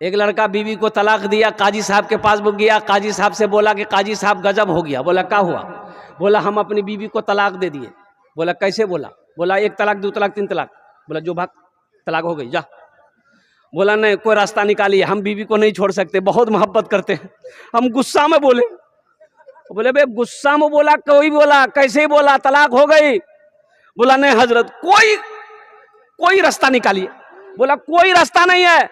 एक लड़का बीवी को तलाक दिया, काजी साहब के पास गया, काजी साहब से बोला कि काजी साहब गजब हो गया। बोला क्या हुआ? बोला हम अपनी बीवी को तलाक दे दिए। बोला कैसे? बोला 1 तलाक 2 तलाक 3 तलाक। बोला जो भाग, तलाक हो गई जा। बोला नहीं, कोई रास्ता निकालिए, हम बीवी को नहीं छोड़ सकते, बहुत मोहब्बत करते हैं। हम गुस्सा में बोले बे गुस्सा में बोला, कोई बोला कैसे बोला, तलाक हो गई। बोला नहीं हजरत, कोई रास्ता निकालिए। बोला कोई रास्ता नहीं है।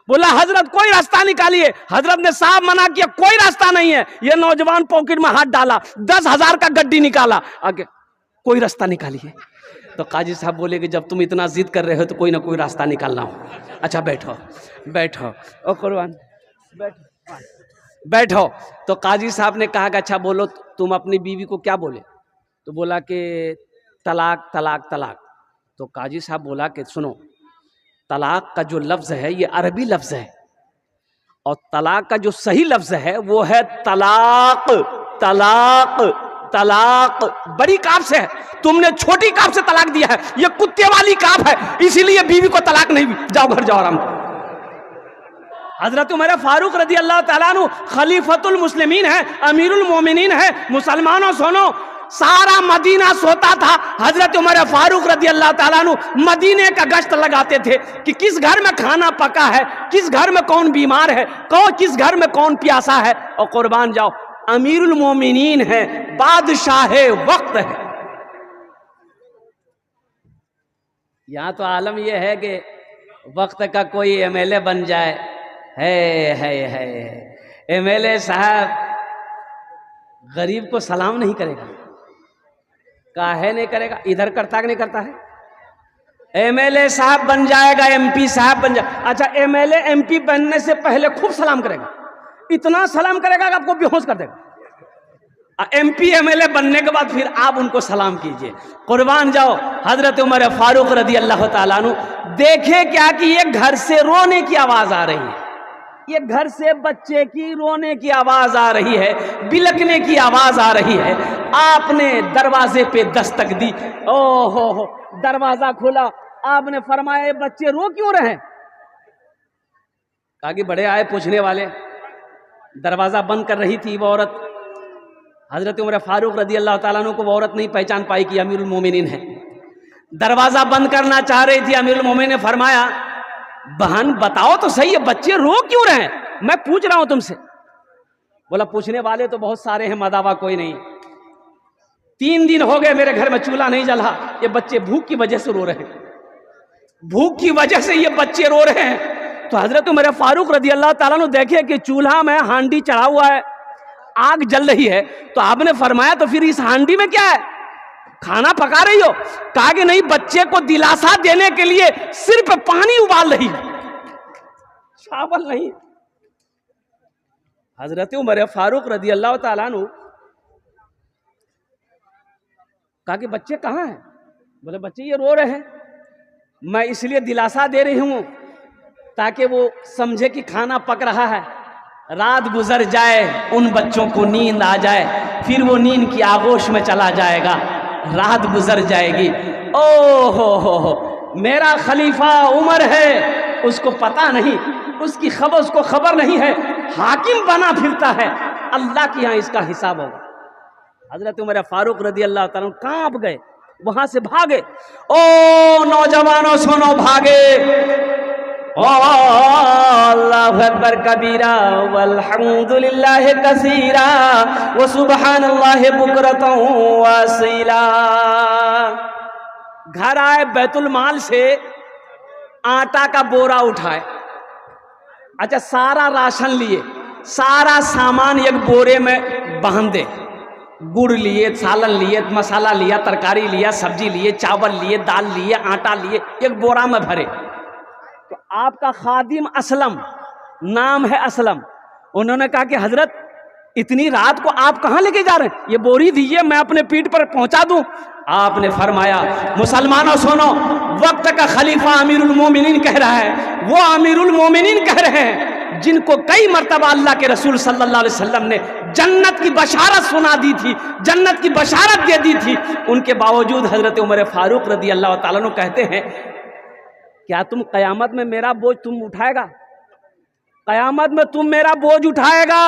बोला हजरत कोई रास्ता निकालिए। हजरत ने साहब मना किया, कोई रास्ता नहीं है। ये नौजवान पॉकेट में हाथ डाला, 10,000 का गड्डी निकाला, आगे कोई रास्ता निकालिए। तो काजी साहब बोले कि जब तुम इतना जिद कर रहे हो तो कोई ना कोई रास्ता निकालना हो। अच्छा बैठो ओ कुर्बान बैठो। तो काजी साहब ने कहा कि अच्छा बोलो तुम अपनी बीवी को क्या बोले? तो बोला कि तलाक तलाक तलाक। तो काजी साहब बोला कि सुनो, तलाक का जो लफ्ज़ है ये अरबी लफ्ज़ है, और तलाक का जो सही लफ्ज़ है वो है तलाक। तलाक तलाक बड़ी काफ से है, तुमने छोटी काफ से तलाक दिया है, ये कुत्ते वाली काफ है, इसीलिए बीवी को तलाक नहीं हुई। जाओ घर जाओ आराम। हजरत उमर फारूक रदी अल्लाह ताला अन्हु खलीफतुल मुस्लिमीन है, अमीरुल मोमिनीन है। मुसलमानों सुनो, सारा मदीना सोता था, हजरत उमर फारूक रदी अल्लाह ताला अन्हु मदीने का गश्त लगाते थे कि किस घर में खाना पका है, किस घर में कौन बीमार है, किस घर में कौन प्यासा है। और कुर्बान जाओ, अमीरुल मोमिनीन है, बादशाह वक्त है। यहाँ तो आलम यह है कि वक्त का कोई एमएलए बन जाए। है एमएलए साहब गरीब को सलाम नहीं करेगा, काहे नहीं करेगा? इधर करता कि नहीं करता है? एमएलए साहब बन जाएगा, एमपी साहब बन जाएगा। अच्छा, एमएलए एमपी बनने से पहले खूब सलाम करेगा, इतना सलाम करेगा कि आपको बेहोश कर देगा। एमपी एमएलए बनने के बाद फिर आप उनको सलाम कीजिए। कुर्बान जाओ, हजरत उमर फारूक रदी अल्लाह ताला अन्हु देखे क्या कि ये घर से रोने की आवाज आ रही है, ये घर से बच्चे की रोने की आवाज आ रही है, बिलकने की आवाज आ रही है। आपने दरवाजे पे दस्तक दी, ओहो दरवाजा खुला, आपने फरमाया बच्चे रो क्यों रहे? कहा कि बड़े आए पूछने वाले। दरवाजा बंद कर रही थी वो औरत। हजरत उमर फारूक रदी अल्लाह ताला अन्हु को वो औरत नहीं पहचान पाई कि अमीरुल मोमिनीन है। दरवाजा बंद करना चाह रही थी। अमीरुल मोमिनीन ने फरमाया, बहन बताओ तो सही है, बच्चे रो क्यों रहे? मैं पूछ रहा हूं तुमसे। बोला पूछने वाले तो बहुत सारे हैं, मदावा कोई नहीं। 3 दिन हो गए मेरे घर में चूल्हा नहीं जला, ये बच्चे भूख की वजह से रो रहे हैं, भूख की वजह से ये बच्चे रो रहे हैं। तो हजरत उमर फारूक रदी अल्लाह ताला अन्हु देखे कि चूल्हा में हांडी चढ़ा हुआ है, आग जल रही है। तो आपने फरमाया तो फिर इस हांडी में क्या है, खाना पका रही हो? कहा कि नहीं, बच्चे को दिलासा देने के लिए सिर्फ पानी उबाल रही, चावल नहीं। हजरत उमर फारूक रदी अल्लाह ताला अन्हु कहा कि बच्चे कहाँ हैं? बोले बच्चे ये रो रहे हैं, मैं इसलिए दिलासा दे रही हूं ताकि वो समझे कि खाना पक रहा है। रात गुजर जाए, उन बच्चों को नींद आ जाए, फिर वो नींद की आगोश में चला जाएगा, रात गुजर जाएगी। ओ हो, मेरा खलीफा उमर है, उसको पता नहीं, उसकी खबर उसको खबर नहीं है, हाकिम बना फिरता है, अल्लाह के यहाँ इसका हिसाब होगा। हजरत उमर फारूक रदी अल्लाह ताला कांप गए, वहां से भागे। ओ नौजवानों सुनो, भागे। अल्लाहु अकबर कबीरा वल्हम्दुलिल्लाहि कसीरा व सुबहानल्लाहि बुकरतन व असीला। घर आए, बैतुल माल से आटा का बोरा उठाए। अच्छा, सारा राशन लिए, सारा सामान एक बोरे में बांधे। गुड़ लिए, सालन लिए, मसाला लिया, तरकारी लिया, सब्जी लिए, चावल लिए, दाल लिए, आटा लिए, एक बोरा में भरे। तो आपका खादिम असलम, नाम है असलम, उन्होंने कहा कि हजरत इतनी रात को आप कहाँ लेके जा रहे हैं? ये बोरी दीजिए, मैं अपने पीठ पर पहुंचा दूं। आपने फरमाया, मुसलमानों सुनो, वक्त का खलीफा अमीरुल मोमिनीन कह रहा है, वो अमीरुल मोमिनीन कह रहे हैं जिनको कई मर्तबा अल्लाह के रसूल सल्लल्लाहु अलैहि वसल्लम ने जन्नत की बशारत सुना दी थी, जन्नत की बशारत दे दी थी। उनके बावजूद हजरत उमर फारूक रदी अल्लाह ताला अन्हु कहते हैं, क्या तुम कयामत में मेरा बोझ तुम उठाएगा? कयामत में तुम मेरा बोझ उठाएगा।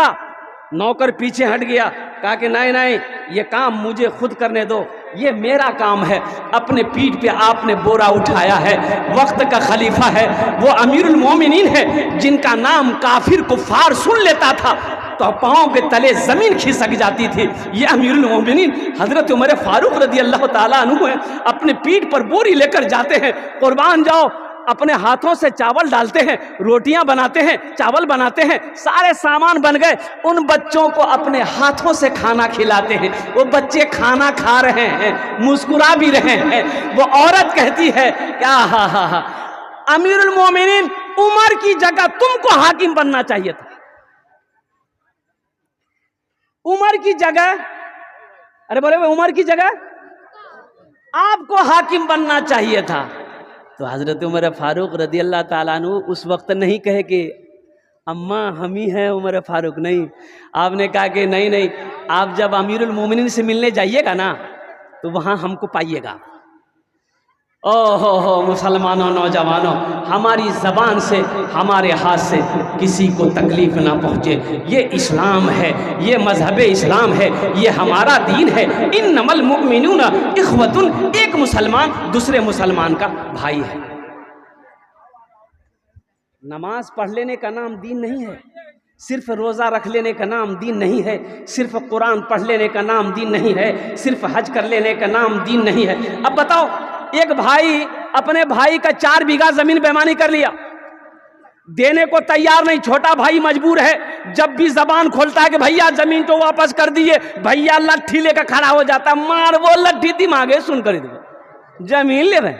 नौकर पीछे हट गया, कहा कि नहीं नहीं, ये काम मुझे खुद करने दो, ये मेरा काम है। अपने पीठ पे आपने बोरा उठाया है। वक्त का खलीफा है, वो अमीरुल मोमिनीन है, जिनका नाम काफिर कुफार सुन लेता था तो पाँव के तले जमीन खिसक जाती थी। ये अमीरुल मोमिनीन हजरत उमर फारूक रदी अल्लाह ताला अन्हु है। अपने पीठ पर बोरी लेकर जाते हैं, कुर्बान जाओ, अपने हाथों से चावल डालते हैं, रोटियां बनाते हैं, चावल बनाते हैं, सारे सामान बन गए। उन बच्चों को अपने हाथों से खाना खिलाते हैं। वो बच्चे खाना खा रहे हैं, मुस्कुरा भी रहे हैं। वो औरत कहती है क्या, हा अमीरुल मोमिनीन उमर की जगह तुमको हाकिम बनना चाहिए था। उमर की जगह, अरे बोले उमर की जगह आपको हाकिम बनना चाहिए था। तो हज़रत उमर फारूक रदी अल्लाह ताला अन्हु उस वक्त नहीं कहे कि अम्मा हम ही हैं उमर फारूक, नहीं। आपने कहा कि नहीं नहीं, आप जब अमीरुल मोमिनीन से मिलने जाइएगा ना तो वहाँ हमको पाइएगा। ओहो मुसलमानों, नौजवानों, हमारी ज़बान से, हमारे हाथ से किसी को तकलीफ ना पहुँचे। ये इस्लाम है, ये मजहब इस्लाम है, ये हमारा दीन है। इन्नमल मुमिनूना इख्वतुन, एक मुसलमान दूसरे मुसलमान का भाई है। नमाज पढ़ लेने का नाम दीन नहीं है, सिर्फ रोज़ा रख लेने का नाम दीन नहीं है, सिर्फ कुरान पढ़ लेने का नाम दीन नहीं है, सिर्फ हज कर लेने का नाम दीन नहीं है। अब बताओ, एक भाई अपने भाई का 4 बीघा जमीन बेईमानी कर लिया, देने को तैयार नहीं, छोटा भाई मजबूर है। जब भी जबान खोलता है कि भैया जमीन तो वापस कर दिए, भैया लट्ठी लेकर खड़ा हो जाता, मार वो लट्ठी दिमागे सुन कर जमीन ले रहे।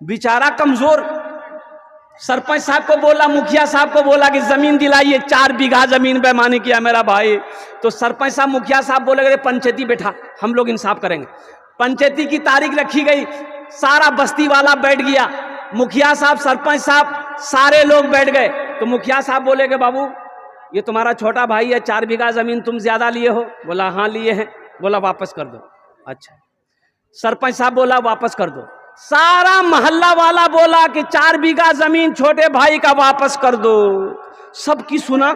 बेचारा कमजोर, सरपंच साहब को बोला, मुखिया साहब को बोला कि जमीन दिलाइए, 4 बीघा जमीन बेईमानी किया मेरा भाई। तो सरपंच साहब, मुखिया साहब बोले पंचायती बैठा, हम लोग इंसाफ करेंगे। पंचायती की तारीख रखी गई, सारा बस्ती वाला बैठ गया, मुखिया साहब, सरपंच साहब, सारे लोग बैठ गए। तो मुखिया साहब बोले कि बाबू ये तुम्हारा छोटा भाई है, 4 बीघा जमीन तुम ज्यादा लिए हो। बोला हाँ लिए हैं। बोला वापस कर दो। अच्छा। सरपंच साहब बोला वापस कर दो। सारा मोहल्ला वाला बोला कि 4 बीघा जमीन छोटे भाई का वापस कर दो। सबकी सुना,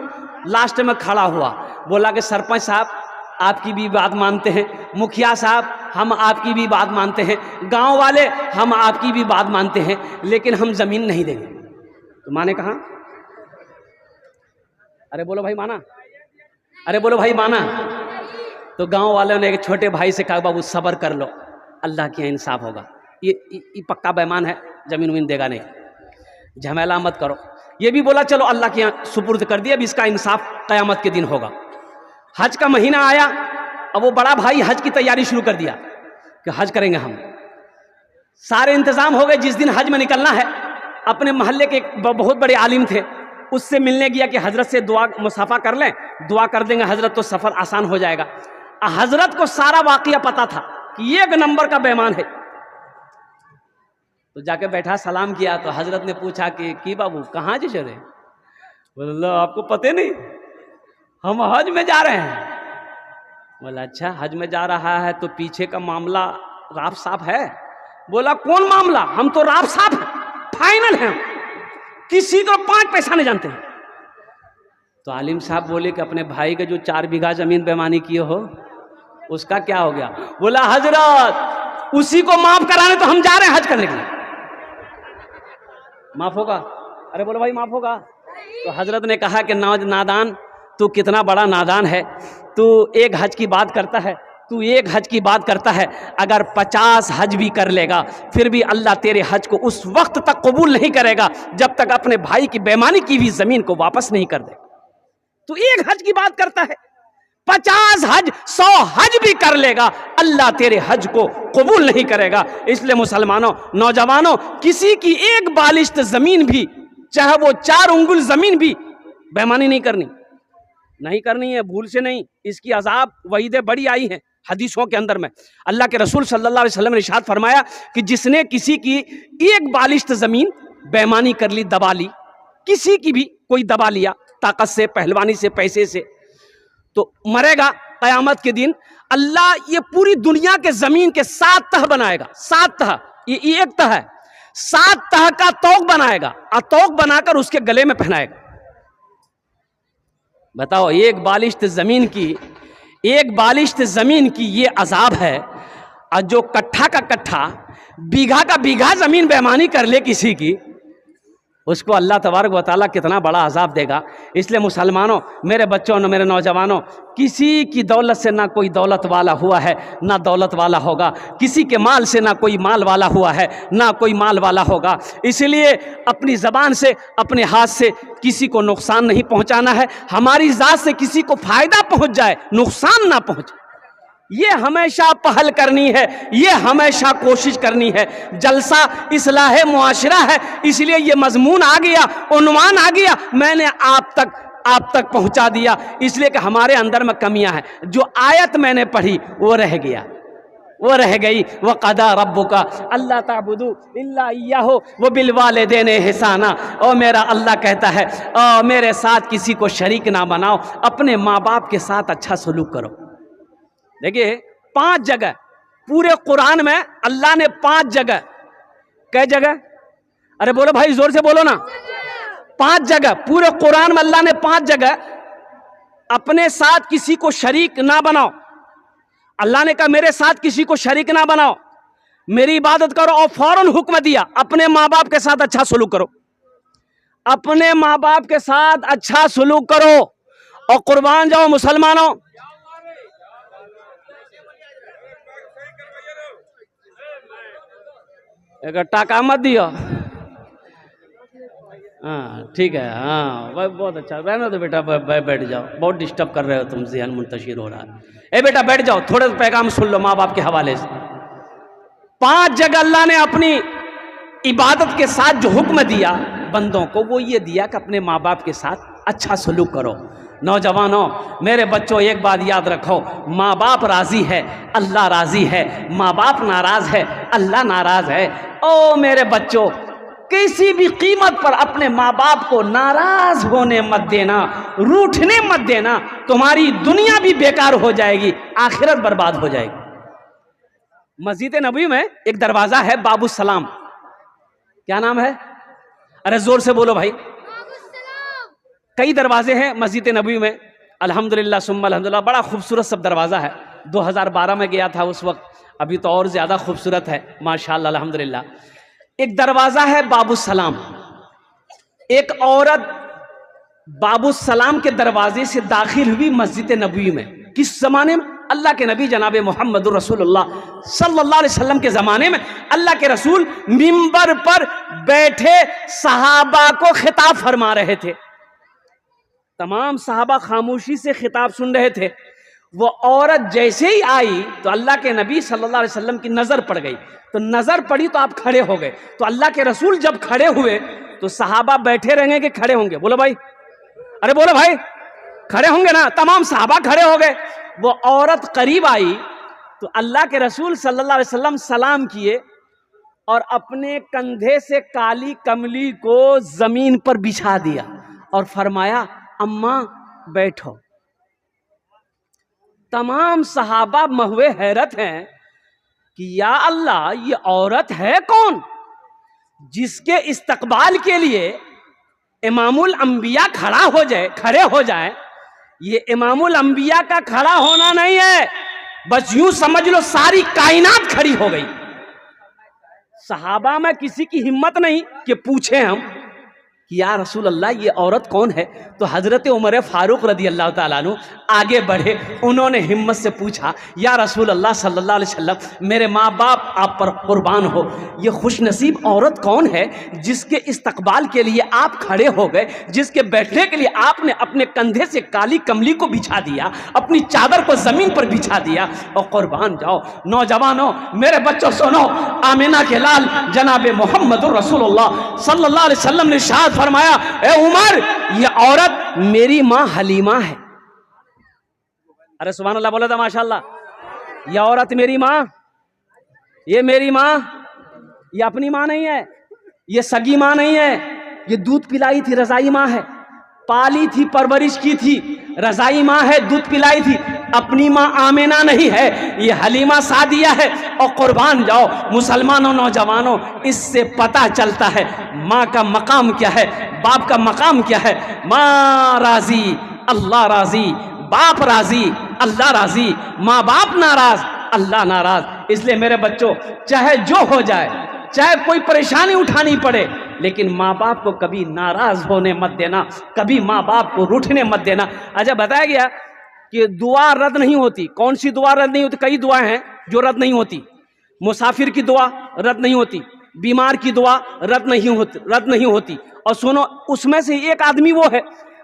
लास्ट में खड़ा हुआ, बोला कि सरपंच साहब आपकी भी बात मानते हैं, मुखिया साहब हम आपकी भी बात मानते हैं, गांव वाले हम आपकी भी बात मानते हैं, लेकिन हम जमीन नहीं देंगे। तो माने कहा, अरे बोलो भाई माना, अरे बोलो भाई माना। तो गांव वालों ने एक छोटे भाई से कहा बाबू सब्र कर लो, अल्लाह के यहाँ इंसाफ होगा, ये पक्का बेईमान है, जमीन वमीन देगा नहीं, झमेला मत करो। ये भी बोला चलो अल्लाह के यहाँ सुपुर्द कर दिया, अब इसका इंसाफ क़यामत के दिन होगा। हज का महीना आया, अब वो बड़ा भाई हज की तैयारी शुरू कर दिया कि हज करेंगे हम। सारे इंतजाम हो गए। जिस दिन हज में निकलना है, अपने मोहल्ले के एक बहुत बड़े आलिम थे, उससे मिलने गया कि हजरत से दुआ मुसाफा कर लें, दुआ कर देंगे हजरत तो सफ़र आसान हो जाएगा। हजरत को सारा वाक़या पता था कि ये एक नंबर का बेईमान है। तो जाके बैठा, सलाम किया। तो हजरत ने पूछा कि बाबू कहाँ जी चले? बोला आपको पता नहीं, हम हज में जा रहे हैं। बोला अच्छा हज में जा रहा है तो पीछे का मामला राफ साफ है? बोला कौन मामला, हम तो राफ साफ है, फाइनल है, किसी को 5 पैसा नहीं जानते हैं। तो आलिम साहब बोले कि अपने भाई का जो 4 बीघा जमीन बेईमानी किए हो उसका क्या हो गया? बोला हजरत उसी को माफ कराने तो हम जा रहे हैं हज करने के लिए। माफ होगा? अरे बोलो भाई माफ होगा? तो हजरत ने कहा कि नादान, तू कितना बड़ा नादान है, तू एक हज की बात करता है, तू एक हज की बात करता है, अगर 50 हज भी कर लेगा फिर भी अल्लाह तेरे हज को उस वक्त तक कबूल नहीं करेगा जब तक अपने भाई की बेईमानी की हुई जमीन को वापस नहीं कर दे। तू एक हज की बात करता है, 50 हज 100 हज भी कर लेगा अल्लाह तेरे हज को कबूल नहीं करेगा। इसलिए मुसलमानों, नौजवानों, किसी की एक बालिश्त जमीन भी, चाहे वो 4 उंगुल जमीन भी, बेईमानी नहीं करनी है, भूल से नहीं। इसकी अजाब वहीदे बड़ी आई हैं हदीसों के अंदर में। अल्लाह के रसूल सल्लल्लाहु अलैहि वसल्लम ने इरशाद फरमाया कि जिसने किसी की एक बालिश्त जमीन बेईमानी कर ली, दबा ली, किसी की भी कोई दबा लिया ताकत से, पहलवानी से, पैसे से, तो मरेगा। क़यामत के दिन अल्लाह ये पूरी दुनिया के जमीन के 7 तह बनाएगा, 7 तह, ये एक तह है, 7 तह का तौक बनाएगा और तौक बनाकर उसके गले में पहनाएगा। बताओ, एक बालिश्त ज़मीन की, एक बालिश्त ज़मीन की ये अजाब है। और जो कट्ठा का कट्ठा, बीघा का बीघा ज़मीन बेईमानी कर ले किसी की, उसको अल्लाह तबारक व तआला कितना बड़ा अजाब देगा। इसलिए मुसलमानों, मेरे बच्चों, न मेरे नौजवानों, किसी की दौलत से ना कोई दौलत वाला हुआ है, ना दौलत वाला होगा। किसी के माल से ना कोई माल वाला हुआ है, ना कोई माल वाला होगा। इसलिए अपनी ज़बान से, अपने हाथ से किसी को नुकसान नहीं पहुंचाना है। हमारी ज़ात से किसी को फ़ायदा पहुंच जाए, नुकसान ना पहुंचे, ये हमेशा पहल करनी है, ये हमेशा कोशिश करनी है। जलसा इस्लाह मुआशरा है, इसलिए ये मजमून आ गया, उन्वान आ गया, मैंने आप तक पहुंचा दिया, इसलिए कि हमारे अंदर में कमियां हैं। जो आयत मैंने पढ़ी वो रह गया, वो रह गई। वक़दा रब्बुका अल्ला ताबुदू इल्ला इय्याहु व बिल वालिदैनि इहसाना। और मेरा अल्लाह कहता है, मेरे साथ किसी को शरीक ना बनाओ, अपने माँ बाप के साथ अच्छा सलूक करो। देखिए, 5 जगह पूरे कुरान में अल्लाह ने 5 जगह, कई जगह, अरे बोलो भाई, जोर से बोलो ना, 5 जगह पूरे कुरान में अल्लाह ने 5 जगह अपने साथ किसी को शरीक ना बनाओ। अल्लाह ने कहा मेरे साथ किसी को शरीक ना बनाओ, मेरी इबादत करो, और फौरन हुक्म दिया अपने माँ बाप के साथ अच्छा सलूक करो, अपने माँ बाप के साथ अच्छा सलूक करो। और कुर्बान जाओ मुसलमानों, एक टाका मत दियो। हाँ ठीक है, हाँ बहुत अच्छा, रहना तो बेटा, बैठ जाओ, बहुत डिस्टर्ब कर रहे हो तुम, ज़हन मुंतशिर हो रहा है। ए बेटा बैठ जाओ, थोड़े पैगाम सुन लो माँ बाप के हवाले से। 5 जगह अल्लाह ने अपनी इबादत के साथ जो हुक्म दिया बंदों को, वो ये दिया कि अपने माँ बाप के साथ अच्छा सलूक करो। नौजवानों, मेरे बच्चों, एक बात याद रखो, माँ बाप राज़ी है, अल्लाह राज़ी है। माँ बाप नाराज़ है, अल्लाह नाराज़ है। ओ मेरे बच्चों, किसी भी कीमत पर अपने माँ बाप को नाराज होने मत देना, रूठने मत देना। तुम्हारी दुनिया भी बेकार हो जाएगी, आखिरत बर्बाद हो जाएगी। मस्जिद नबवी में एक दरवाजा है, बाबू सलाम। क्या नाम है? अरे जोर से बोलो भाई। कई दरवाजे हैं मस्जिद नबवी में, अल्हम्दुलिल्लाह सुम्मा अल्हम्दुलिल्लाह, बड़ा खूबसूरत सब दरवाज़ा है। 2012 में गया था उस वक्त, अभी तो और ज़्यादा खूबसूरत है माशाअल्लाह अल्हम्दुलिल्लाह। एक दरवाज़ा है बाबू सलाम। एक औरत बाबू सलाम के दरवाजे से दाखिल हुई मस्जिद नबवी में। किस ज़माने में? अल्लाह के नबी जनाब मोहम्मद रसूलुल्लाह सल्लल्लाहु अलैहि वसल्लम के ज़माने में। अल्लाह के रसूल मिंबर पर बैठे सहाबा को खिताब फरमा रहे थे। तमाम सहाबा खामोशी से खिताब सुन रहे थे। वो औरत जैसे ही आई तो अल्लाह के नबी सल्लल्लाहु अलैहि वसल्लम की नज़र पड़ गई। तो नज़र पड़ी तो आप खड़े हो गए। तो अल्लाह के रसूल जब खड़े हुए तो सहाबा बैठे रहेंगे कि खड़े होंगे? बोलो भाई, अरे बोलो भाई, खड़े होंगे ना? तमाम सहाबा खड़े हो गए। वो औरत करीब आई तो अल्लाह के रसूल सल्लल्लाहु अलैहि वसल्लम सलाम किए और अपने कंधे से काली कमली को जमीन पर बिछा दिया और फरमाया, अम्मा बैठो। तमाम सहाबा महुए हैरत हैं कि या अल्लाह, ये औरत है कौन जिसके इस्तकबाल के लिए इमामुल अंबिया खड़े हो जाए। ये इमामुल अंबिया का खड़ा होना नहीं है, बस यूं समझ लो सारी कायनात खड़ी हो गई। सहाबा में किसी की हिम्मत नहीं कि पूछे हम कि या रसूल अल्लाह, ये औरत कौन है? तो हज़रत उमर फारूक रदी अल्लाह ताला अन्हु आगे बढ़े, उन्होंने हिम्मत से पूछा, या रसूल अल्लाह सल्लल्लाहु अलैहि वसल्लम, मेरे माँ बाप आप पर कुर्बान हो, ये खुशनसीब औरत कौन है जिसके इस्तकबाल के लिए आप खड़े हो गए, जिसके बैठने के लिए आपने अपने कंधे से काली कमली को बिछा दिया, अपनी चादर को ज़मीन पर बिछा दिया? और कुर्बान जाओ नौजवानों, मेरे बच्चों सुनो, आमिना के लाल जनाब मोहम्मद रसूलुल्लाह सल्लल्लाहु अलैहि वसल्लम ने इरशाद फरमाया, ए उमर, ये औरत मेरी माँ हलीमा है। अरे सुभान अल्लाह बोला था माशाअल्लाह। ये औरत मेरी माँ, ये मेरी माँ, ये अपनी माँ नहीं है, ये सगी माँ नहीं है, ये दूध पिलाई थी, रजाई माँ है, पाली थी, परवरिश की थी, रजाई माँ है, दूध पिलाई थी। अपनी माँ आमिना नहीं है, ये हलीमा सादिया है। और कुर्बान जाओ मुसलमानों, नौजवानों, इससे पता चलता है माँ का मकाम क्या है, बाप का मकाम क्या है। माँ राजी अल्लाह राजी, बाप राजी अल्लाह राजी, माँ बाप नाराज अल्लाह नाराज। इसलिए मेरे बच्चों, चाहे जो हो जाए, चाहे कोई परेशानी उठानी पड़े, लेकिन माँ बाप को कभी नाराज होने मत देना, कभी माँ बाप को रूठने मत देना। अच्छा, बताया गया कि दुआ रद्द नहीं होती। कौन सी दुआ रद्द नहीं होती? कई दुआएं हैं जो रद्द नहीं होती। मुसाफिर की दुआ रद्द नहीं होती, बीमार की दुआ रद्द नहीं होती। और सुनो, उसमें से एक आदमी वो है,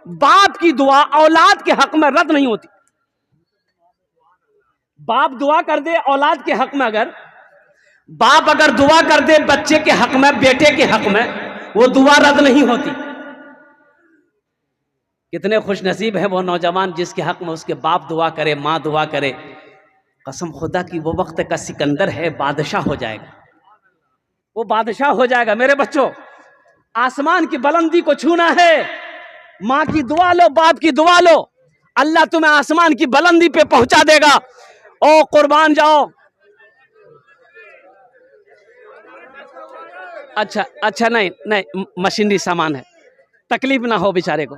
बाप की दुआ औलाद के हक में रद्द नहीं होती। बाप दुआ कर दे औलाद के हक में, अगर बाप अगर दुआ कर दे बच्चे के हक में, बेटे के हक में, वो दुआ रद्द नहीं होती। कितने खुश नसीब है वो नौजवान जिसके हक में उसके बाप दुआ करे, माँ दुआ करे। कसम खुदा की वो वक्त का सिकंदर है, बादशाह हो जाएगा, वो बादशाह हो जाएगा। मेरे बच्चों, आसमान की बुलंदी को छूना है, माँ की दुआ लो, बाप की दुआ लो, अल्लाह तुम्हें आसमान की बुलंदी पे पहुंचा देगा। ओ कुर्बान जाओ। अच्छा नहीं नहीं, मशीनरी सामान है, तकलीफ ना हो बेचारे को।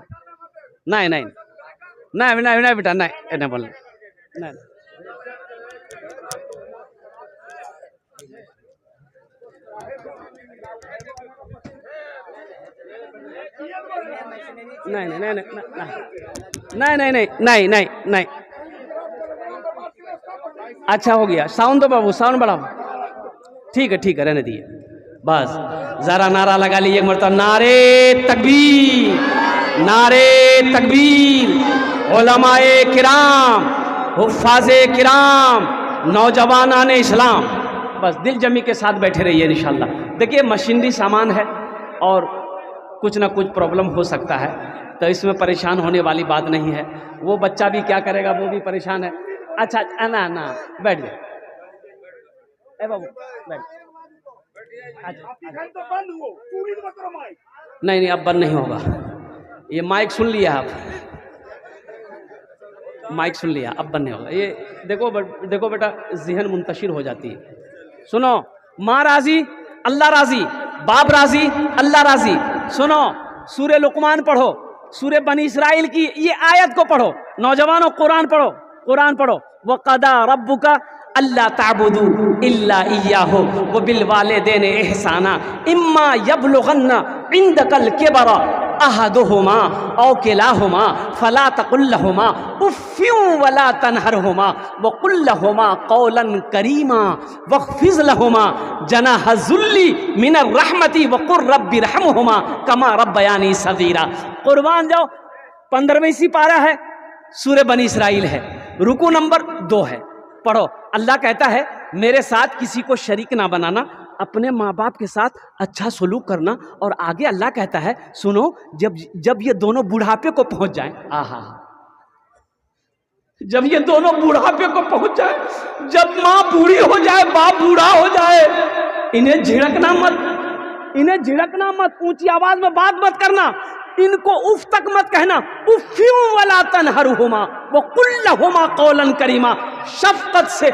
नहीं नहीं नहीं नहीं नहीं बेटा, नहीं नहीं बोल, नहीं नहीं नहीं नहीं नहीं नहीं नहीं नहीं नहीं नहीं। अच्छा हो गया, साउंड दो बाबू, साउंड बढ़ाओ। ठीक है, रहने दिए बस। जरा नारा लगा लीजिए मरतबा, नारे तकबीर, नारे तकबीर। उलमाए किराम, हुफ्फाज़े किराम, नौजवानाने इस्लाम, बस दिल जमी के साथ बैठे रहिए इंशाल्लाह। देखिए, मशीनरी सामान है और कुछ ना कुछ प्रॉब्लम हो सकता है, तो इसमें परेशान होने वाली बात नहीं है। वो बच्चा भी क्या करेगा, वो भी परेशान है। अच्छा ना ना, बैठ जाए, ए बाबू बैठ। नहीं, अब बंद नहीं होगा। ये माइक सुन लिया आप, माइक सुन लिया, अब बंद नहीं होगा। ये देखो बेटा, ज़हन मुंतशिर हो जाती है। सुनो, माँ राजी अल्लाह राजी, बाप राजी अल्लाह राजी। सुनो, सूरे लुकमान पढ़ो, सूरे बनी इसराइल की ये आयत को पढ़ो। नौजवानों, कुरान पढ़ो, कुरान पढ़ो। वक़दा रब्बुका अल्ला ताबुदू इल्ला इय्याहु व बिल वालिदैन इहसाना इम्मा यबलुगन्ना इंदकल किबरा अहदुहुमा औ किलाहुमा फला तकुल लहुमा उफ़्फ़िन वला तनहरहुमा व कुल लहुमा क़ौलन करीमा वख़्फ़िज़ लहुमा जनाह ज़ुल्ली मिनर रहमति व क़ुर रब्बि रहमहुमा कमा रब्बयानी सग़ीरा। कुर्बान जाओ, 15वीं सिपारा है, सूरे बनी इसराइल है, रुकू नंबर 2 है, पढ़ो। अल्लाह कहता है मेरे साथ किसी को शरीक ना बनाना, अपने माँ बाप के साथ अच्छा सलूक करना। और आगे अल्लाह कहता है, सुनो, जब ये दोनों बुढ़ापे को पहुंच जाएं, आहा, जब ये दोनों बुढ़ापे को पहुंच जाए, जब माँ बूढ़ी हो जाए, बाप बूढ़ा हो जाए, इन्हें झिड़कना मत, ऊंची आवाज में बात मत करना, इनको उफ तक मत कहना। उफ़्फ़िन वला तनहरहुमा व कुल लहुमा क़ौलन करीमा, शफ़क़त से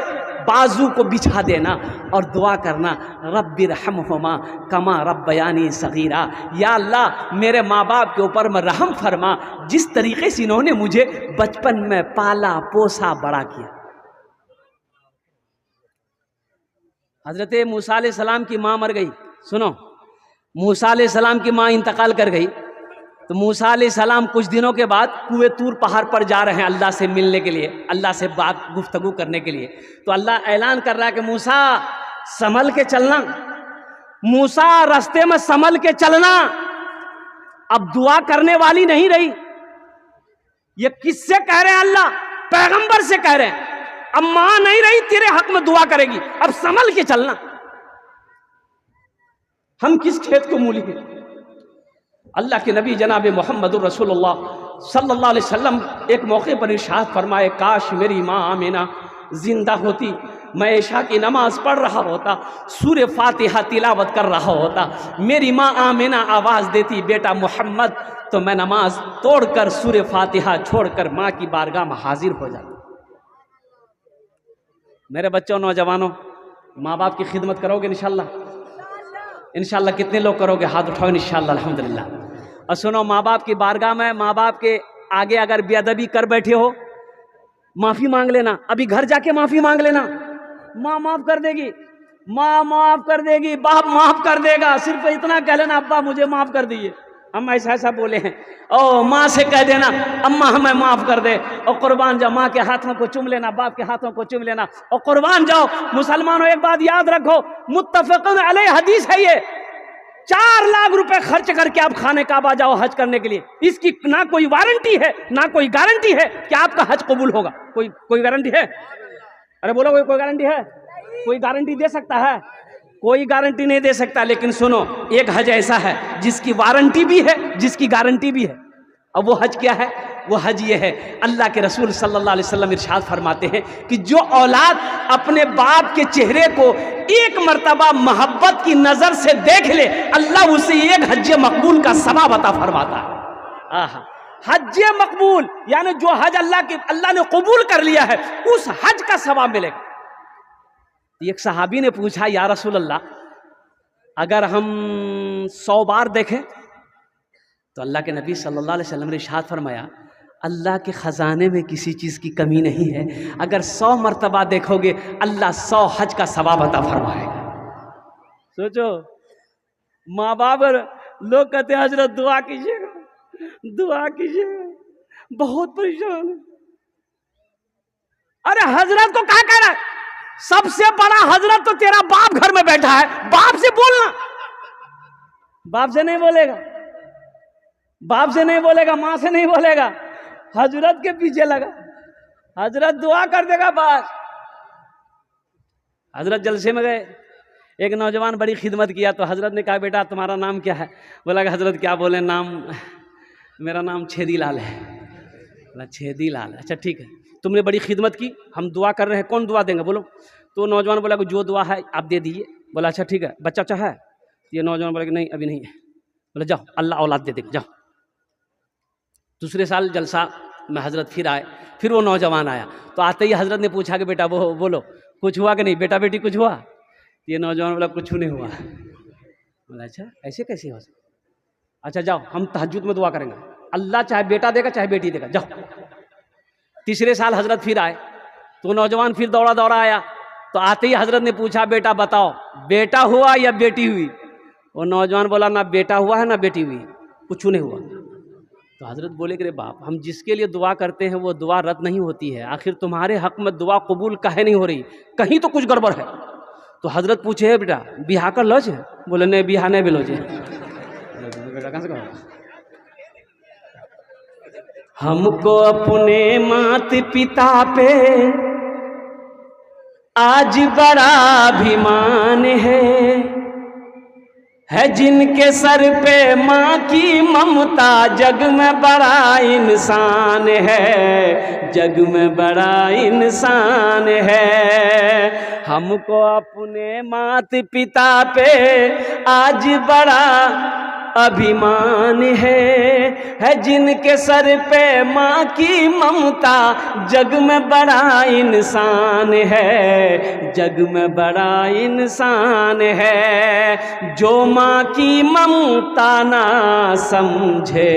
बाजू को बिछा देना और दुआ करना, रब्बि रहमहुमा कमा रब्बयानी सग़ीरा। या अल्लाह, मेरे माँ बाप के ऊपर में रहम फरमा, जिस तरीके से इन्होंने मुझे बचपन में पाला पोसा बड़ा किया। हज़रत मूसा अलैहिस्सलाम की माँ मर गई। सुनो, मूसा अलैहिस्सलाम की माँ इंतकाल कर गई, तो मूसा अलैहिस्सलाम कुछ दिनों के बाद कुएं तूर पहाड़ पर जा रहे हैं अल्लाह से मिलने के लिए, अल्लाह से बात गुफ्तगू करने के लिए। तो अल्लाह ऐलान कर रहा है कि मूसा संभल के चलना, मूसा रास्ते में संभल के चलना। अब दुआ करने वाली नहीं रही। ये किससे कह रहे हैं? अल्लाह पैगंबर से कह रहे हैं। अब मां नहीं रही तेरे हक में दुआ करेगी, अब संभल के चलना। हम किस खेत को मूली है? अल्लाह के नबी जनाब मोहम्मद रसूलुल्लाह सल्लल्लाहु अलैहि वसल्लम एक मौके पर इरशाद फरमाए, काश मेरी माँ आमिना जिंदा होती, मैं इशा की नमाज पढ़ रहा होता, सूरे फातिहा तिलावत कर रहा होता, मेरी माँ आमिना आवाज़ देती बेटा मोहम्मद, तो मैं नमाज तोड़कर सूरे फातिहा छोड़कर माँ की बारगाह में हाजिर हो जाता। मेरे बच्चों, नौजवानों, माँ बाप की खिदमत करोगे इंशाल्लाह? इंशाल्लाह कितने लोग करोगे? हाथ उठाओ इंशाल्लाह, अल्हम्दुलिल्लाह। और सुनो, माँ बाप की बारगाह में, माँ बाप के आगे अगर बेअदबी कर बैठे हो, माफी मांग लेना। अभी घर जाके माफी मांग लेना, माँ माफ कर देगी, माँ माफ कर देगी, बाप माफ कर देगा। सिर्फ इतना कह लेना, अब्बा मुझे माफ कर दीजिए, हम ऐसा ऐसा बोले हैं। और माँ से कह देना, अम्मा हमें माफ कर दे। और कुर्बान जाओ, माँ के हाथों को चूम लेना, बाप के हाथों को चूम लेना और कुर्बान जाओ। मुसलमानों, एक बात याद रखो, मुत्तफ़क़ुन अलैह हदीस है ये, 4 लाख रुपए खर्च करके आप खाने काबा जाओ हज करने के लिए, इसकी ना कोई वारंटी है ना कोई गारंटी है कि आपका हज कबूल होगा। कोई गारंटी है? अरे बोलो, कोई गारंटी है? कोई गारंटी दे सकता है? कोई गारंटी नहीं दे सकता। लेकिन सुनो, एक हज ऐसा है जिसकी वारंटी भी है, जिसकी गारंटी भी है। अब वो हज क्या है? वो हज ये है, अल्लाह के रसूल सल्लल्लाहु अलैहि वसल्लम इरशाद फरमाते हैं कि जो औलाद अपने बाप के चेहरे को एक मर्तबा मोहब्बत की नजर से देख ले, अल्लाह उसे एक हज मकबूल का सवाब अता फरमाता है। आहा, हज मकबूल यानी जो हज अल्लाह ने कबूल कर लिया है, उस हज का सवाब मिलेगा। एक सहाबी ने पूछा, या रसूल अल्लाह, अगर हम 100 बार देखें? तो अल्लाह के नबी सल्लल्लाहु अलैहि वसल्लम ने इरशाद फरमाया, अल्लाह के ख़जाने में किसी चीज़ की कमी नहीं है। अगर 100 मरतबा देखोगे, अल्लाह 100 हज का सवाब अता फरमाएगा। सोचो, माँ बाप, लोग कहते हैं हजरत दुआ कीजिएगा, दुआ कीजिएगा, बहुत परेशान है। अरे हजरत को क्या कह रहा है? सबसे बड़ा हजरत तो तेरा बाप घर में बैठा है, बाप से बोलना। बाप से नहीं बोलेगा, बाप से नहीं बोलेगा, माँ से नहीं बोलेगा, हजरत के पीछे लगा, हजरत दुआ कर देगा बस। हजरत जलसे में गए, एक नौजवान बड़ी खिदमत किया, तो हजरत ने कहा, बेटा तुम्हारा नाम क्या है? बोला कि हजरत क्या बोले, नाम, मेरा नाम छेदी लाल है। बोला छेदी लाल, अच्छा ठीक है, तुमने बड़ी खिदमत की, हम दुआ कर रहे हैं, कौन दुआ देंगे बोलो? तो नौजवान बोला कि जो दुआ है आप दे दीजिए। बोला अच्छा ठीक है, बच्चा है? ये नौजवान बोला कि नहीं अभी नहीं है। बोला जाओ, अल्लाह औलाद दे देगा, जाओ। दूसरे साल जलसा में हजरत फिर आए, फिर वो नौजवान आया, तो आते ही हजरत ने पूछा कि बेटा वो बोलो कुछ हुआ कि नहीं, बेटा बेटी कुछ हुआ? ये नौजवान बोला कुछ नहीं हुआ। बोला अच्छा ऐसे कैसे हो? अच्छा जाओ, हम तहज्जुद में दुआ करेंगे, अल्लाह चाहे बेटा देगा चाहे बेटी देगा, जाओ। तीसरे साल हजरत फिर आए, तो नौजवान फिर दौड़ा दौड़ा आया, तो आते ही हजरत ने पूछा, बेटा बताओ बेटा हुआ या बेटी हुई? वो नौजवान बोला ना बेटा हुआ है ना बेटी हुई, कुछ नहीं हुआ। तो हजरत बोले कि रे बाप, हम जिसके लिए दुआ करते हैं वो दुआ रद्द नहीं होती है, आखिर तुम्हारे हक में दुआ कबूल काहे नहीं हो रही? कहीं तो कुछ गड़बड़ है। तो हजरत पूछे, है बेटा बिहा कर लो? बोले नहीं बिहा नहीं बिलो जे। हमको अपने मात पिता पे आज बड़ा अभिमान है जिनके सर पे माँ की ममता, जग में बड़ा इंसान है, जग में बड़ा इंसान है। हमको अपने मात पिता पे आज बड़ा अभिमान है जिनके सर पे माँ की ममता, जग में बड़ा इंसान है, जग में बड़ा इंसान है। जो माँ की ममता ना समझे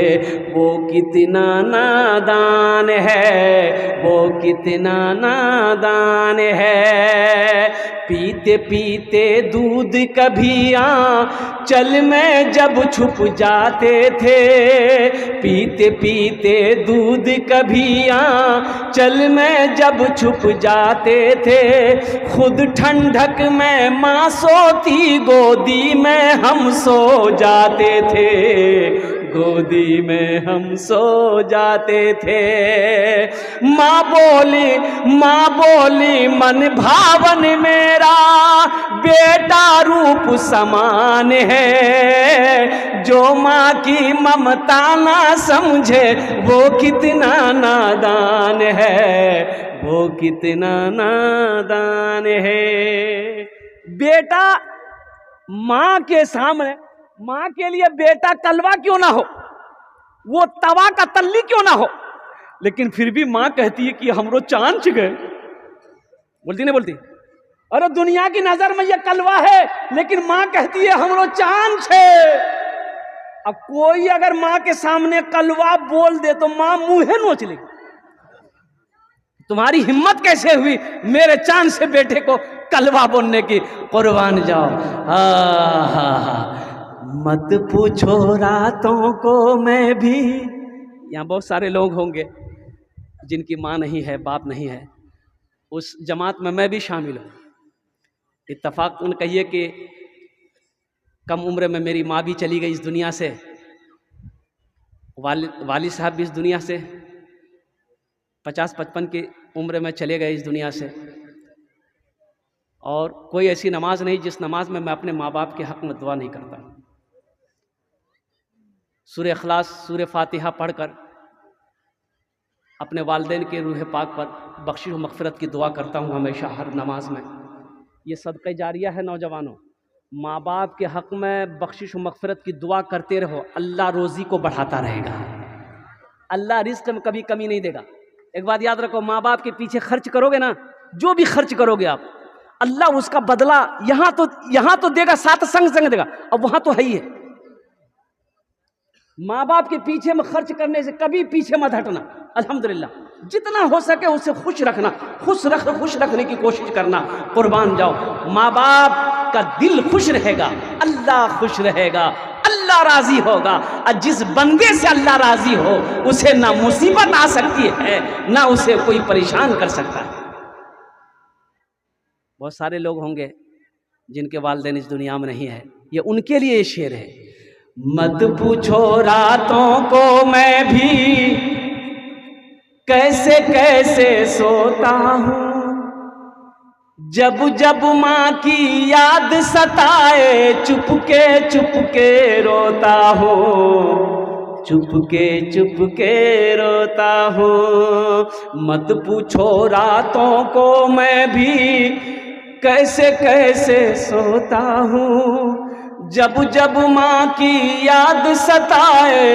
वो कितना नादान है, वो कितना नादान है। पीते पीते दूध कभी आंचल में जब छुप जाते थे, पीते पीते दूध कभी आंचल में जब छुप जाते थे, खुद ठंडक में माँ सोती गोदी में हम सो जाते थे, गोदी में हम सो जाते थे। माँ बोली मन भावन मेरा बेटा रूप समान है, जो माँ की ममता ना समझे वो कितना नादान है, वो कितना नादान है। बेटा माँ के सामने, माँ के लिए बेटा कलवा क्यों ना हो, वो तवा का तल्ली क्यों ना हो, लेकिन फिर भी माँ कहती है कि हमरो चांच गए, बोलती नहीं बोलती? अरे दुनिया की नजर में ये कलवा है, लेकिन माँ कहती है हम लोग चांद छे। अब कोई अगर माँ के सामने कलवा बोल दे तो माँ मुंह नोच लेगी। तुम्हारी हिम्मत कैसे हुई मेरे चांद से बेटे को कलवा बोलने की? कुर्बान जाओ। मत पूछो रातों को मैं भी। यहाँ बहुत सारे लोग होंगे जिनकी माँ नहीं है, बाप नहीं है, उस जमात में मैं भी शामिल हूँ। इत्तफाकन कहिए कि कम उम्र में मेरी माँ भी चली गई इस दुनिया से, वालिद साहब भी इस दुनिया से 50-55 की उम्र में चले गए इस दुनिया से। और कोई ऐसी नमाज नहीं जिस नमाज में मैं अपने माँ बाप के हक़ में दुआ नहीं करता। सूरह इखलास, सूरह फातिहा पढ़कर अपने वालिदैन के रूह पाक पर बख्शिश व मग़फ़िरत की दुआ करता हूँ हमेशा हर नमाज में। ये सदक़े जारिया है। नौजवानों, माँ बाप के हक़ में बख्शिश व मग़फ़िरत की दुआ करते रहो, अल्लाह रोज़ी को बढ़ाता रहेगा, अल्लाह रिज़्क़ में कभी कमी नहीं देगा। एक बात याद रखो, माँ बाप के पीछे खर्च करोगे ना, जो भी खर्च करोगे आप, अल्लाह उसका बदला यहाँ तो देगा, साथ संग देगा, अब वहाँ तो है ही है। माँ बाप के पीछे में खर्च करने से कभी पीछे मत हटना। अल्हम्दुलिल्लाह, जितना हो सके उससे खुश रखना, खुश रखने की कोशिश करना। कुर्बान जाओ, माँ बाप का दिल खुश रहेगा, अल्लाह खुश रहेगा, अल्लाह राजी होगा। और जिस बंदे से अल्लाह राजी हो उसे ना मुसीबत आ सकती है, ना उसे कोई परेशान कर सकता है। बहुत सारे लोग होंगे जिनके वालिदैन इस दुनिया में नहीं है, ये उनके लिए ये शेर है। मत पूछो रातों को मैं भी कैसे कैसे सोता हूँ, जब जब माँ की याद सताए चुपके रोता हूँ, चुपके रोता हूँ। मत पूछो रातों को मैं भी कैसे कैसे सोता हूँ, जब जब माँ की याद सताए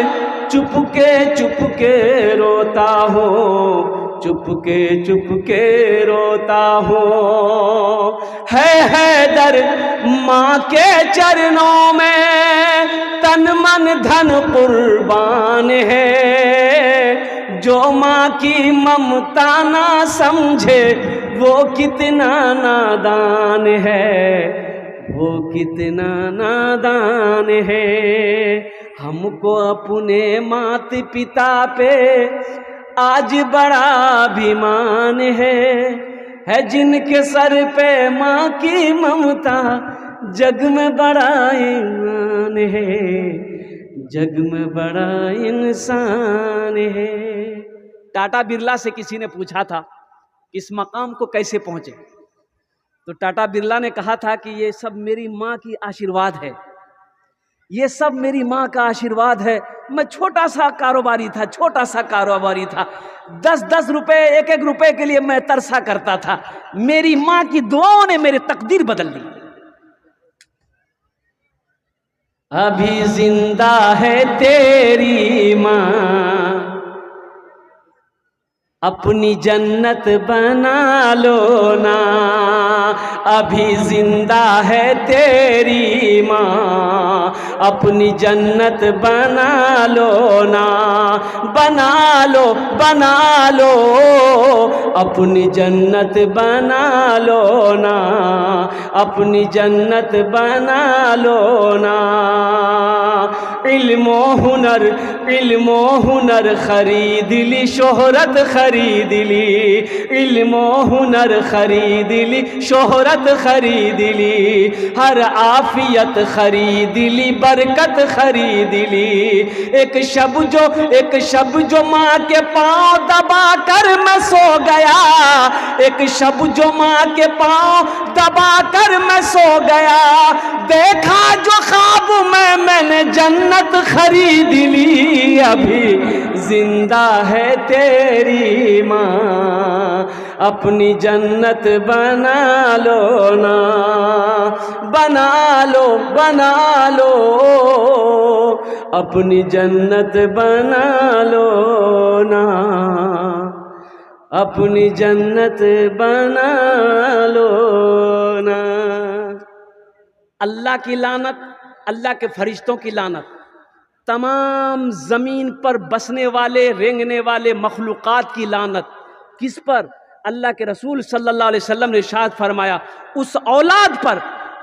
चुपके रोता हूँ, चुपके रोता हूँ। है दर माँ के चरणों में तन मन धन कुर्बान है, जो माँ की ममता ना समझे वो कितना नादान है, वो कितना नादान है। हमको अपने माता पिता पे आज बड़ा अभिमान है जिनके सर पे माँ की ममता, जग में बड़ा ईमान है, जग में बड़ा इंसान है। टाटा बिरला से किसी ने पूछा था इस मकाम को कैसे पहुँचे, तो टाटा बिरला ने कहा था कि ये सब मेरी माँ की आशीर्वाद है, ये सब मेरी माँ का आशीर्वाद है। मैं छोटा सा कारोबारी था, 10-10 रुपए, 1-1 रुपए के लिए मैं तरसा करता था। मेरी माँ की दुआओं ने मेरी तकदीर बदल दी। अभी जिंदा है तेरी माँ, अपनी जन्नत बना लो ना। अभी जिंदा है तेरी माँ, अपनी जन्नत बना लो ना, बना लो अपनी जन्नत बना लो ना, अपनी जन्नत बना लो ना। इल्मो हुनर खरीद ली, शोहरत खरीद ली, इल्मो हुनर खरीद ली, शोहरत खरीद ली, हर आफियत खरीद ली, बरकत खरीद ली। एक शब जो माँ के पाँव दबा कर मैं सो गया, एक शब जो माँ के पाँव दबा कर मैं सो गया, देखा जो ख्वाब में मैंने जन्नत खरीद ली। अभी जिंदा है तेरी माँ, अपनी जन्नत बना लो ना, बना लो अपनी जन्नत बना लो ना। अपनी जन्नत बना लो ना। अल्लाह की लानत, अल्लाह के फरिश्तों की लानत, तमाम जमीन पर बसने वाले रेंगने वाले मखलूकात की लानत किस पर? अल्लाह के रसूल सल्लल्लाहु अलैहि वसल्लम ने इरशाद फरमाया, उस औलाद पर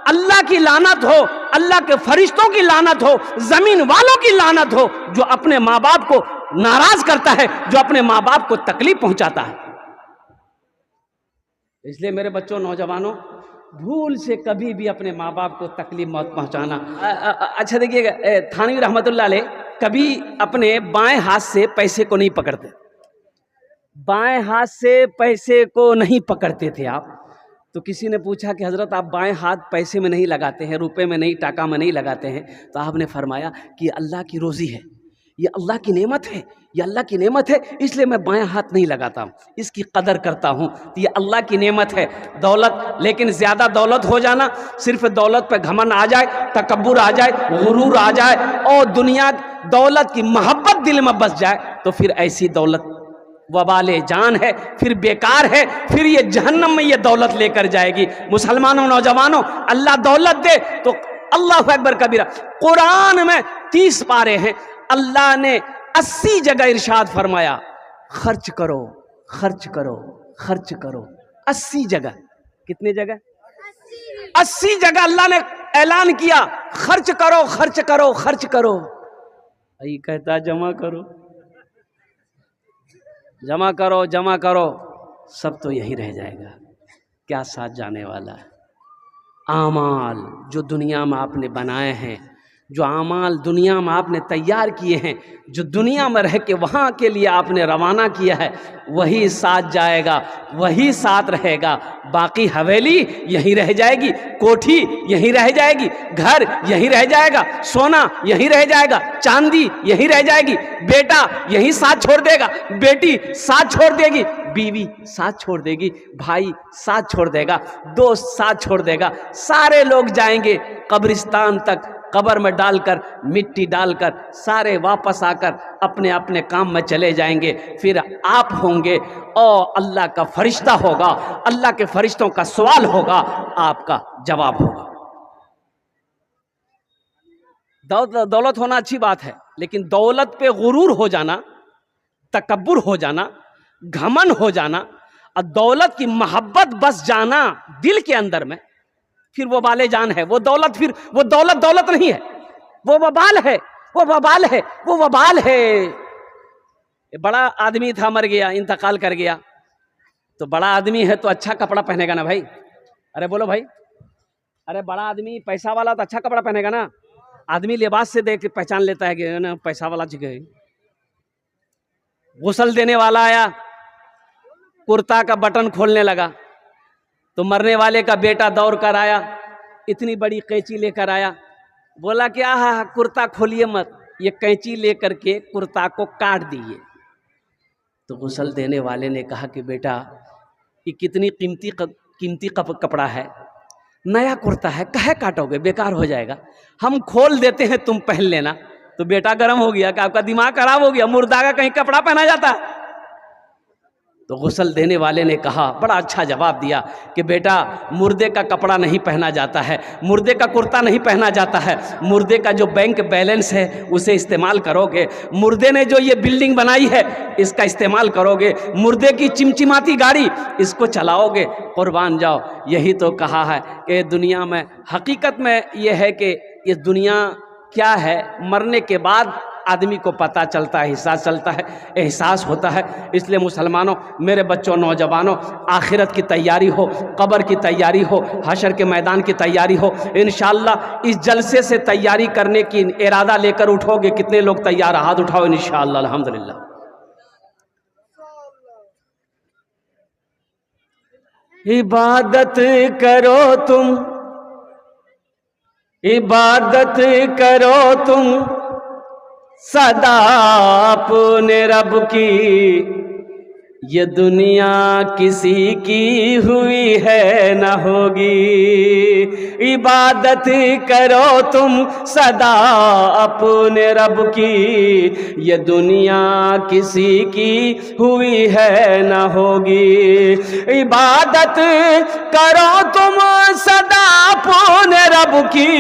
अल्लाह की लानत हो, अल्लाह के फरिश्तों की लानत हो, जमीन वालों की लानत हो, जो अपने माँ बाप को नाराज करता है, जो अपने माँ बाप को तकलीफ पहुंचाता है। इसलिए मेरे बच्चों, नौजवानों, भूल से कभी भी अपने माँ बाप को तकलीफ मत पहुंचाना। अच्छा देखिएगा, थानवी रहमतुल्लाह अलैह कभी अपने बाएं हाथ से पैसे को नहीं पकड़ते, बाएं हाथ से पैसे को नहीं पकड़ते थे आप। तो किसी ने पूछा कि हजरत आप बाएं हाथ पैसे में नहीं लगाते हैं, रुपए में नहीं, टाका में नहीं लगाते हैं? तो आपने फरमाया कि अल्लाह की रोज़ी है, ये अल्लाह की नेमत है, ये अल्लाह की नेमत है, इसलिए मैं बाएं हाथ नहीं लगाता हूँ, इसकी कदर करता हूँ। तो ये अल्लाह की नेमत है दौलत। लेकिन ज़्यादा दौलत हो जाना, सिर्फ दौलत पे घमंड आ जाए, तकब्बुर आ जाए, गुरूर आ जाए और दुनिया दौलत की मोहब्बत दिल में बस जाए, तो फिर ऐसी दौलत वबाले जान है, फिर बेकार है, फिर ये जहन्नम में ये दौलत लेकर जाएगी। मुसलमानों, नौजवानों, अल्लाह दौलत दे तो अल्लाह अकबर कबीरा। कुरान में 30 पारे हैं, अल्लाह ने 80 जगह इरशाद फरमाया, खर्च करो, खर्च करो, खर्च करो। 80 जगह, कितनी जगह? 80 जगह अल्लाह ने ऐलान किया, खर्च करो, खर्च करो, खर्च करो। यही कहता जमा करो, जमा करो, जमा करो, सब तो यही रह जाएगा। क्या साथ जाने वाला है? आमाल जो दुनिया में आपने बनाए हैं, जो आमाल दुनिया में आपने तैयार किए हैं, जो दुनिया में रह के वहाँ के लिए आपने रवाना किया है, वही साथ जाएगा, वही साथ रहेगा। बाकी हवेली यहीं रह जाएगी, कोठी यहीं रह जाएगी, घर यहीं रह जाएगा, सोना यहीं रह जाएगा, चांदी यहीं रह जाएगी, बेटा यहीं साथ छोड़ देगा, बेटी साथ छोड़ देगी, बीवी साथ छोड़ देगी, भाई साथ छोड़ देगा, दोस्त साथ छोड़ देगा। सारे लोग जाएंगे कब्रिस्तान तक, कब्र में डालकर, मिट्टी डालकर, सारे वापस आकर अपने अपने काम में चले जाएंगे। फिर आप होंगे और अल्लाह का फरिश्ता होगा, अल्लाह के फरिश्तों का सवाल होगा, आपका जवाब होगा। दौलत होना अच्छी बात है, लेकिन दौलत पे गुरूर हो जाना, तकब्बुर हो जाना, घमंड हो जाना और दौलत की मोहब्बत बस जाना दिल के अंदर में, फिर वो बाले जान है। वो दौलत, फिर वो दौलत दौलत नहीं है, वो वबाल है, वो वबाल है, वो वबाल है। बड़ा आदमी था, मर गया, इंतकाल कर गया, तो बड़ा आदमी है तो अच्छा कपड़ा पहनेगा ना भाई। अरे बोलो भाई, अरे बड़ा आदमी पैसा वाला तो अच्छा कपड़ा पहनेगा ना। आदमी लिबास से देख के पहचान लेता है कि ना पैसा वाला जगह। गुस्ल देने वाला आया, कुर्ता का बटन खोलने लगा, तो मरने वाले का बेटा दौड़ कर आया, इतनी बड़ी कैंची लेकर आया, बोला कि आहा कुर्ता खोलिए मत, ये कैंची लेकर के कुर्ता को काट दिए। तो गुस्ल देने वाले ने कहा कि बेटा ये कितनी कीमती कपड़ा है, नया कुर्ता है, काहे काटोगे, बेकार हो जाएगा, हम खोल देते हैं, तुम पहन लेना। तो बेटा गर्म हो गया कि आपका दिमाग खराब हो गया, मुर्दा का कहीं कपड़ा पहना जाता है? तो गुस्ल देने वाले ने कहा, बड़ा अच्छा जवाब दिया कि बेटा मुर्दे का कपड़ा नहीं पहना जाता है, मुर्दे का कुर्ता नहीं पहना जाता है, मुर्दे का जो बैंक बैलेंस है उसे इस्तेमाल करोगे, मुर्दे ने जो ये बिल्डिंग बनाई है इसका इस्तेमाल करोगे, मुर्दे की चिमचिमाती गाड़ी इसको चलाओगे, कुर्बान जाओ। यही तो कहा है कि दुनिया में हकीकत में ये है कि ये दुनिया क्या है, मरने के बाद आदमी को पता चलता है, एहसास चलता है, एहसास होता है। इसलिए मुसलमानों, मेरे बच्चों, नौजवानों, आखिरत की तैयारी हो, कब्र की तैयारी हो, हशर के मैदान की तैयारी हो। इंशाअल्लाह इस जलसे से तैयारी करने की इरादा लेकर उठोगे। कितने लोग तैयार? हाथ उठाओ इंशाअल्लाह। अल्हम्दुलिल्लाह। इबादत करो तुम, इबादत करो तुम सदा अपने रब की, ये दुनिया किसी की हुई है न होगी, इबादत करो तुम सदा अपने रब की। ये दुनिया किसी की हुई है न होगी, इबादत करो तुम सदा अपने रब की।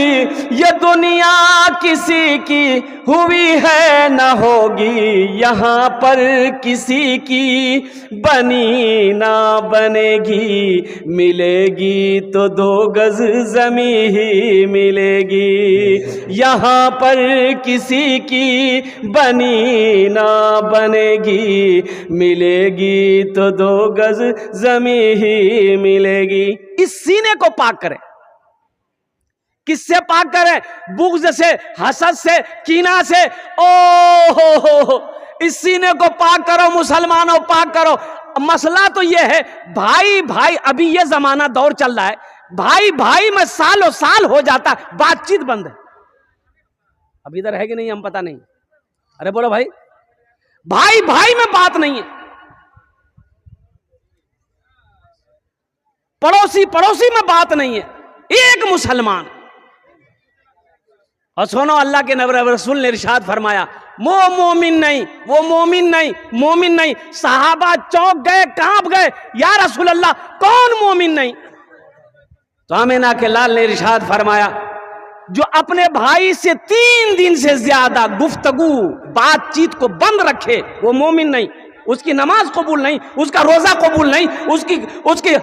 ये दुनिया किसी की हुई है न होगी, यहाँ पर किसी की बनी ना बनेगी। मिलेगी तो 2 गज जमी ही मिलेगी, यहाँ पर किसी की बनी ना बनेगी। मिलेगी तो 2 गज जमी ही मिलेगी। इस सीने को पाक करें। किससे पाक करें? बुग़्ज़ से, हसद से, कीना से। ओ हो, इस सीने को पाक करो मुसलमानों, पाक करो। मसला तो ये है, भाई भाई, अभी ये जमाना दौर चल रहा है, भाई भाई में सालों साल हो जाता, बातचीत बंद है। अब इधर है कि नहीं हम पता नहीं। अरे बोलो भाई, भाई भाई में बात नहीं है, पड़ोसी पड़ोसी में बात नहीं है। एक मुसलमान। और सुनो, अल्लाह के नबी रसूल ने इरशाद फरमाया, वो मोमिन नहीं, वो मोमिन नहीं, मोमिन नहीं। सहाबा चौंक गए, कांप गए, या रसूल अल्लाह कौन मोमिन नहीं? तो आमिना के लाल ने इरशाद फरमाया, जो अपने भाई से 3 दिन से ज्यादा गुफ्तगू बातचीत को बंद रखे, वो मोमिन नहीं। उसकी नमाज कबूल नहीं, उसका रोजा कबूल नहीं,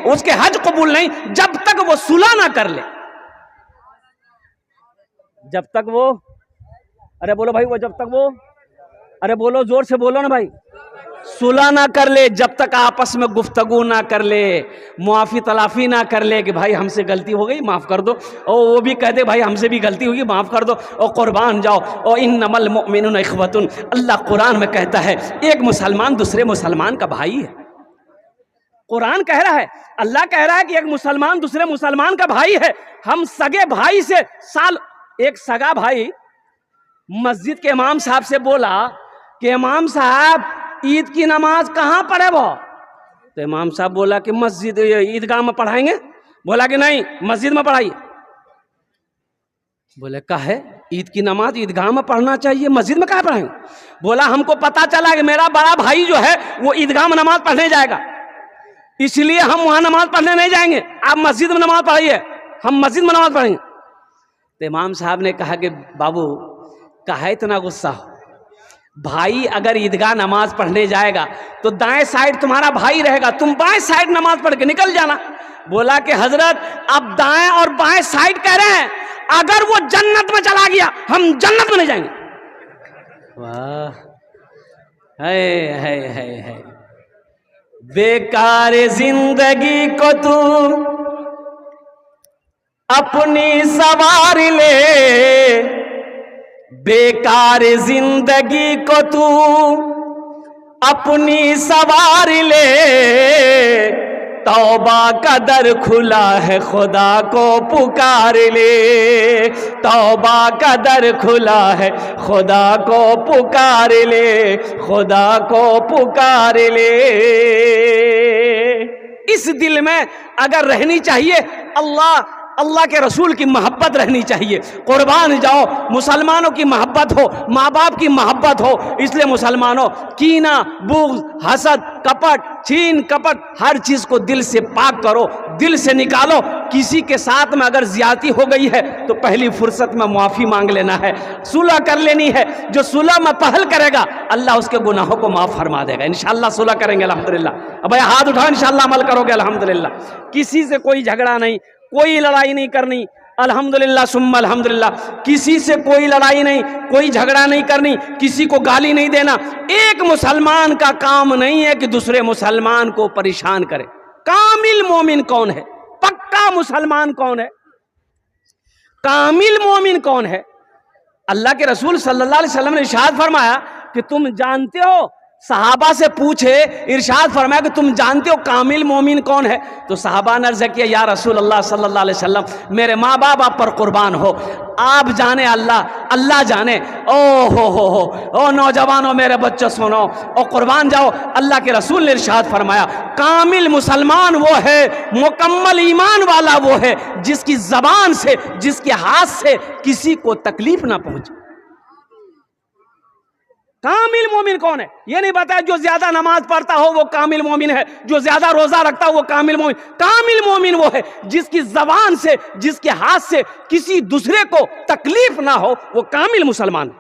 उसके हज कबूल नहीं, जब तक वो सुलह ना कर ले। जब तक वो, अरे बोलो भाई, वो जब तक वो, अरे बोलो, जोर से बोलो ना भाई, सुलह ना कर ले, जब तक आपस में गुफ्तगू ना कर ले, मुआफी तलाफी ना कर ले कि भाई हमसे गलती हो गई, माफ कर दो, और वो भी कह दे भाई हमसे भी गलती होगी, माफ कर दो, और कुर्बान जाओ। और इन्नमल मुमिनूना इख्वतुन, अल्लाह कुरान में कहता है एक मुसलमान दूसरे मुसलमान का भाई है। कुरान कह रहा है, अल्लाह कह रहा है कि एक मुसलमान दूसरे मुसलमान का भाई है। हम सगे भाई से एक सगा भाई मस्जिद के इमाम साहब से बोला कि इमाम साहब ईद की नमाज कहाँ पढ़े वो? तो इमाम साहब बोला कि मस्जिद ईदगाह में पढ़ाएंगे। बोला कि नहीं, मस्जिद में पढ़ाइए। बोले काहे? ईद की नमाज ईदगाह में पढ़ना चाहिए, मस्जिद में कहाँ पढ़ाएंगे? बोला हमको पता चला कि मेरा बड़ा भाई जो है वो ईदगाह में नमाज पढ़ने जाएगा, इसलिए हम वहां नमाज पढ़ने नहीं जाएंगे, आप मस्जिद में नमाज पढ़ाइए, हम मस्जिद में नमाज पढ़ेंगे। तो इमाम साहब ने कहा कि बाबू काहे इतना गुस्सा हो? भाई अगर ईदगाह नमाज पढ़ने जाएगा तो दाएं साइड तुम्हारा भाई रहेगा, तुम बाएं साइड नमाज पढ़ के निकल जाना। बोला कि हजरत आप दाएं और बाएं साइड कह रहे हैं, अगर वो जन्नत में चला गया हम जन्नत में नहीं जाएंगे। वाह, है बेकार जिंदगी को तू अपनी सवार ले, बेकार जिंदगी को तू अपनी सवार ले, तौबा का दर खुला है खुदा को पुकार ले, तौबा का दर खुला है खुदा को पुकार ले, खुदा को पुकार ले। इस दिल में अगर रहनी चाहिए अल्लाह के रसूल की मोहब्बत रहनी चाहिए। कुर्बान जाओ, मुसलमानों की मोहब्बत हो, माँ बाप की मोहब्बत हो। इसलिए मुसलमानों, कीना, बुग़्ज़, हसद, कपट, छीन कपट, हर चीज को दिल से पाक करो, दिल से निकालो। किसी के साथ में अगर ज्यादती हो गई है तो पहली फुर्सत में माफी मांग लेना है, सुलह कर लेनी है। जो सुलह में पहल करेगा अल्लाह उसके गुनाहों को माफ फरमा देगा। इंशाअल्लाह सुलह करेंगे अल्हम्दुलिल्लाह। अब हाथ उठाओ, इंशाअल्लाह अमल करोगे अल्हम्दुलिल्लाह। किसी से कोई झगड़ा नहीं, कोई लड़ाई नहीं करनी, अल्हम्दुलिल्लाह सुम्मा अल्हम्दुलिल्लाह। किसी से कोई लड़ाई नहीं, कोई झगड़ा नहीं करनी, किसी को गाली नहीं देना। एक मुसलमान का काम नहीं है कि दूसरे मुसलमान को परेशान करे। कामिल मोमिन कौन है? पक्का मुसलमान कौन है? कामिल मोमिन कौन है? अल्लाह के रसूल सल्लल्लाहु अलैहि वसल्लम ने इरशाद फरमाया कि तुम जानते हो सहाबा से पूछे, इरशाद फरमाया कि तुम जानते हो कामिल मोमिन कौन है? तो सहाबा ने अर्ज़ किया, या रसूल अल्लाह सल्लल्लाहु अलैहि वसल्लम, मेरे माँ बाप आप पर कुर्बान हो, आप जाने, अल्लाह अल्लाह जाने। ओ नौजवानों, मेरे बच्चों सुनो और कुर्बान जाओ। अल्लाह के रसूल ने इरशाद फरमाया, कामिल मुसलमान वो है, मुकम्मल ईमान वाला वो है, जिसकी ज़बान से, जिसके हाथ से किसी को तकलीफ ना पहुंचे। कामिल मोमिन कौन है? ये नहीं बताया जो ज्यादा नमाज पढ़ता हो वो कामिल मोमिन है, जो ज्यादा रोजा रखता हो वो कामिल मोमिन। कामिल मोमिन वो है जिसकी जबान से, जिसके हाथ से किसी दूसरे को तकलीफ ना हो, वो कामिल मुसलमान।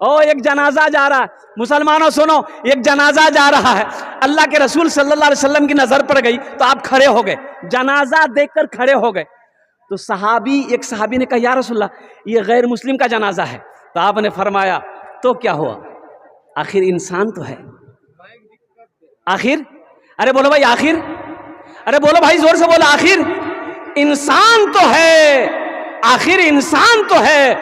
ओ एक जनाजा जा रहा है, मुसलमानों सुनो, एक जनाजा जा रहा है, अल्लाह के रसूल सल्लल्लाहु अलैहि वसल्लम की नजर पड़ गई तो आप खड़े हो गए, जनाजा देखकर खड़े हो गए। तो एक सहाबी ने कहा, या रसूलल्लाह ये गैर मुस्लिम का जनाजा है। तो आपने फरमाया, तो क्या हुआ, आखिर इंसान तो है। आखिर, अरे बोलो भाई आखिर, अरे बोलो भाई जोर से बोलो, आखिर इंसान तो है, आखिर इंसान तो है।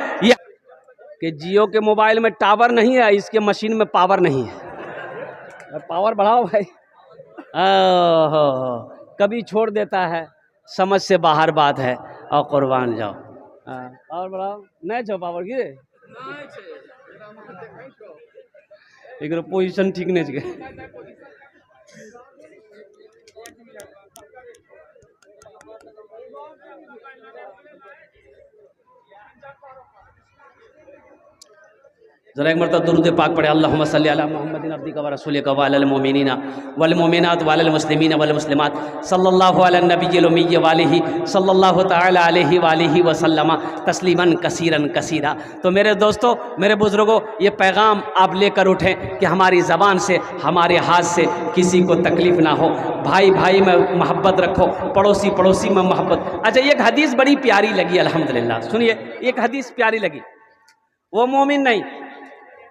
कि जियो के मोबाइल में टावर नहीं है, इसके मशीन में पावर नहीं है। पावर बढ़ाओ भाई। कभी छोड़ देता है, समझ से बाहर बात है, और कुर्बान जाओ। और बढ़ाओ, नहीं छो पावर की एक पोजिशन ठीक नहीं है। जरा एक मरतबा दुरूद पाक पढ़े, अल्लाहुम्मा सल्ली अला मुहम्मदिन अब्दिका व रसूलिका व अलल मुमिनीना वल मुमिनात व अलल मुस्लिमीना वल मुस्लिमात सल्लल्लाहु अला नबिय्यिल उम्मी व आलिहि सल्लल्लाहु तआला अलैहि व आलिहि व सल्लम तस्लीमन कसीरन कसीरा। तो मेरे दोस्तों, मेरे बुजुर्गों, ये पैगाम आप लेकर उठें कि हमारी ज़बान से, हमारे हाथ से किसी को तकलीफ़ ना हो। भाई भाई में मोहब्बत रखो, पड़ोसी पड़ोसी में मोहब्बत। अच्छा, एक हदीस बड़ी प्यारी लगी, अल्हम्दुलिल्लाह सुनिए, एक हदीस प्यारी लगी। वो मोमिन नहीं,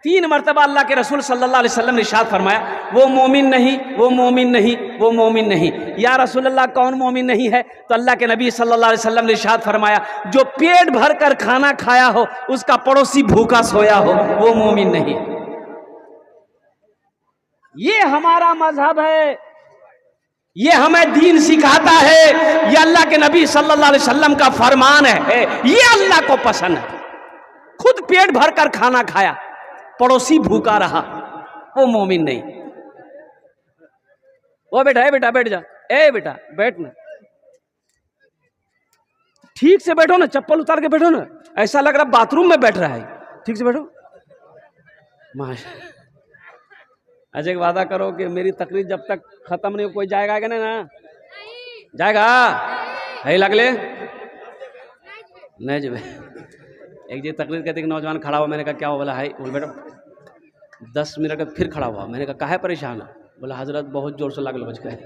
3 मरतबा अल्लाह के रसूल सल्लल्लाहु अलैहि वसल्लम ने इरशाद फरमाया, वो मोमिन नहीं, वो मोमिन नहीं, वो मोमिन नहीं। या रसूल अल्लाह कौन मोमिन नहीं है? तो अल्लाह के नबी सल्लल्लाहु अलैहि वसल्लम ने इरशाद फरमाया, जो पेट भर कर खाना खाया हो, उसका पड़ोसी भूखा सोया हो, वो मोमिन नहीं। ये हमारा मजहब है, ये हमें दीन सिखाता है, ये अल्लाह के नबी सल्लल्लाहु अलैहि वसल्लम का फरमान है, ये अल्लाह को पसंद है। खुद पेट भर कर खाना खाया, पड़ोसी भूखा रहा, वो मोमिन नहीं। वो बेटा, ए बेटा बैठ जा, ए बेटा बैठ ना, ठीक से बैठो ना, चप्पल उतार के बैठो ना, ऐसा लग रहा बाथरूम में बैठ रहा है। ठीक से बैठो। माशा, अच्छा एक वादा करो कि मेरी तकरीर जब तक खत्म नहीं हो, कोई जाएगा कि नहीं? ना जाएगा है लगले नहीं जब एक जी तकरीर कहते कि नौजवान खड़ा हुआ, मैंने कहा क्या हो? बोला है, बोल बेटा 10 मिनट का फिर खड़ा हुआ। मैंने कहा काहे परेशान है? बोला हजरत बहुत जोर से लागल बच गए।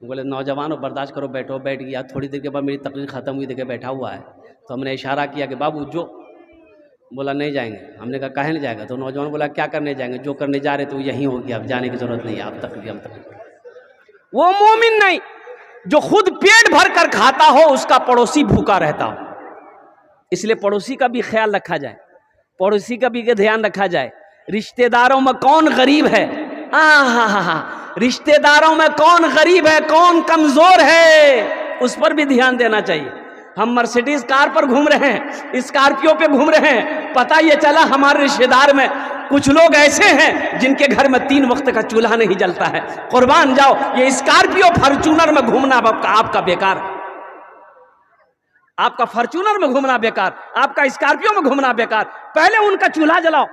बोले नौजवान हो, बर्दाश्त करो, बैठो। बैठ गया, थोड़ी देर के बाद मेरी तकरीर ख़त्म हुई, देखे बैठा हुआ है, तो हमने इशारा किया कि बाबू जो। बोला नहीं जाएंगे। हमने कहा काहे नहीं जाएगा? तो नौजवान बोला क्या करने जाएंगे, जो करने जा रहे तो यहीं हो गया, अब जाने की जरूरत नहीं है, आप तकरीर हम तकरीर। वो मोमिन नहीं जो खुद पेट भर कर खाता हो, उसका पड़ोसी भूखा रहता हो। इसलिए पड़ोसी का भी ख्याल रखा जाए, पड़ोसी का भी ध्यान रखा जाए। रिश्तेदारों में कौन गरीब है, रिश्तेदारों में कौन गरीब है, कौन कमजोर है, उस पर भी ध्यान देना चाहिए। हम मर्सिडीज कार पर घूम रहे हैं, स्कॉर्पियो पे घूम रहे हैं, पता ये चला हमारे रिश्तेदार में कुछ लोग ऐसे हैं जिनके घर में 3 वक्त का चूल्हा नहीं जलता है। कुर्बान जाओ, ये स्कॉर्पियो फॉर्च्यूनर में घूमना आपका बेकार, आपका फॉर्च्यूनर में घूमना बेकार, आपका स्कॉर्पियो में घूमना बेकार। पहले उनका चूल्हा जलाओ,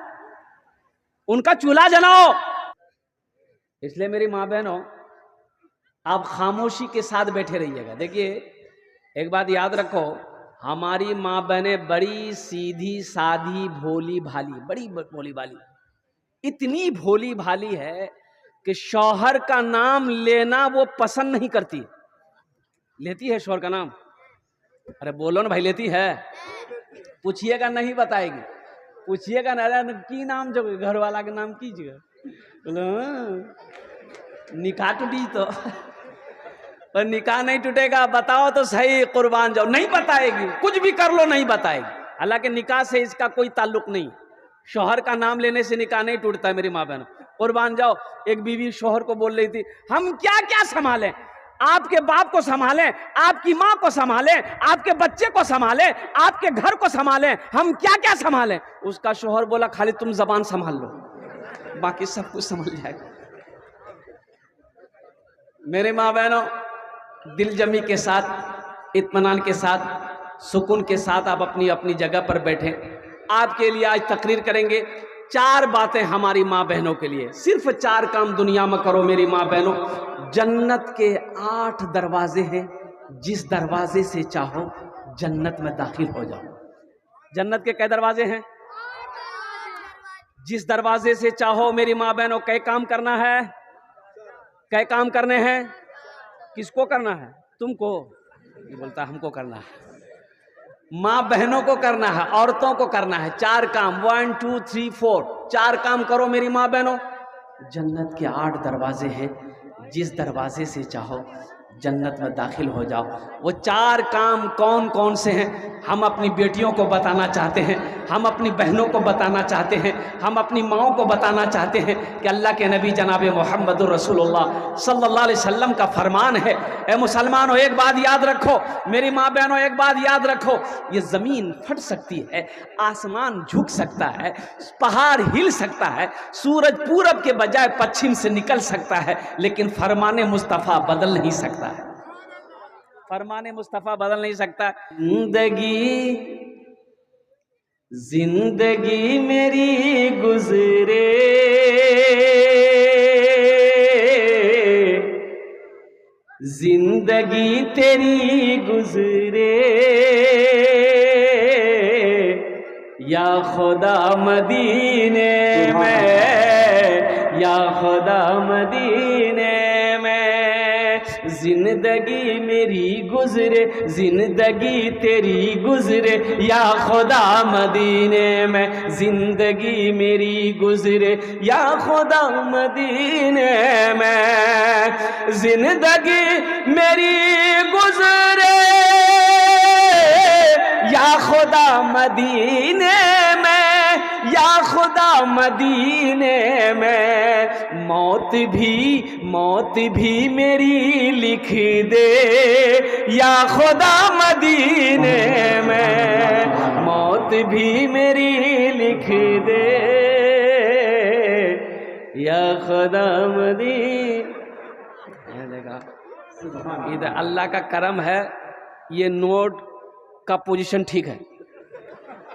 उनका चूल्हा जलाओ। इसलिए मेरी माँ बहनों, आप खामोशी के साथ बैठे रहिएगा। देखिए एक बात याद रखो, हमारी माँ बहनें बड़ी सीधी साधी भोली भाली, बड़ी भोली भाली, इतनी भोली भाली है कि शौहर का नाम लेना वो पसंद नहीं करती। लेती है शौहर का नाम? अरे बोलो ना भाई, लेती है? पूछिएगा नहीं बताएगी, पूछिएगा ना की नाम, जो घर वाला के नाम कीजिएगा, निकाह टूटी तो पर निकाह नहीं टूटेगा, बताओ तो सही, कुर्बान जाओ। नहीं बताएगी, कुछ भी कर लो नहीं बताएगी। हालांकि निकाह से इसका कोई ताल्लुक नहीं, शौहर का नाम लेने से निकाह नहीं टूटता मेरी माँ बहनों, कुर्बान जाओ। एक बीवी शौहर को बोल रही थी, हम क्या क्या संभालें, आपके बाप को संभालें, आपकी माँ को संभालें, आपके बच्चे को संभालें, आपके घर को संभालें, हम क्या क्या संभालें। उसका शौहर बोला, खाली तुम जबान संभाल लो, बाकी सब कुछ संभल जाएगा। मेरे माँ बहनों, दिल जमी के साथ, इत्मीनान के साथ, सुकून के साथ आप अपनी अपनी जगह पर बैठें। आपके लिए आज तकरीर करेंगे 4 बातें हमारी माँ बहनों के लिए। सिर्फ 4 काम दुनिया में करो मेरी माँ बहनों। जन्नत के 8 दरवाजे हैं, जिस दरवाजे से चाहो जन्नत में दाखिल हो जाओ। जन्नत के कई दरवाजे हैं? जिस दरवाजे से चाहो मेरी माँ बहनों, कई काम करना है। कई काम करने हैं? किसको करना है? तुमको? ये बोलता हमको करना है। माँ बहनों को करना है, औरतों को करना है। 4 काम, 1 2 3 4, 4 काम करो मेरी माँ बहनों। जन्नत के 8 दरवाजे हैं, जिस दरवाजे से चाहो जन्नत में दाखिल हो जाओ। वो 4 काम कौन कौन से हैं हम अपनी बेटियों को बताना चाहते हैं, हम अपनी बहनों को बताना चाहते हैं, हम अपनी माँओं को बताना चाहते हैं कि अल्लाह के नबी जनाब मोहम्मदुर रसूलुल्लाह सल्लल्लाहु अलैहि वसल्लम का फरमान है। ए मुसलमानों, एक बात याद रखो, मेरी माँ बहनों एक बात याद रखो, ये ज़मीन फट सकती है, आसमान झुक सकता है, पहाड़ हिल सकता है, सूरज पूरब के बजाय पश्चिम से निकल सकता है, लेकिन फरमाने मुस्तफ़ा बदल नहीं सकता है। फरमाने मुस्तफ़ा बदल नहीं सकता। जिंदगी मेरी गुजरे, जिंदगी तेरी गुजरे, या खुदा मदीने में, या खुदा मदीने में। जिंदगी मेरी गुजरे, जिंदगी तेरी गुजरे, या खुदा मदीने में। जिंदगी मेरी गुजरे, या खुदा मदीने में। जिंदगी मेरी गुजरे, या खुदा मदीने में, या खुदा मदीने में। मौत भी मेरी लिख दे, या खुदा मदीने में। मौत भी मेरी लिख दे, या खुदा मदीने। इधर अल्लाह का करम है, ये नोट का पोजीशन ठीक है,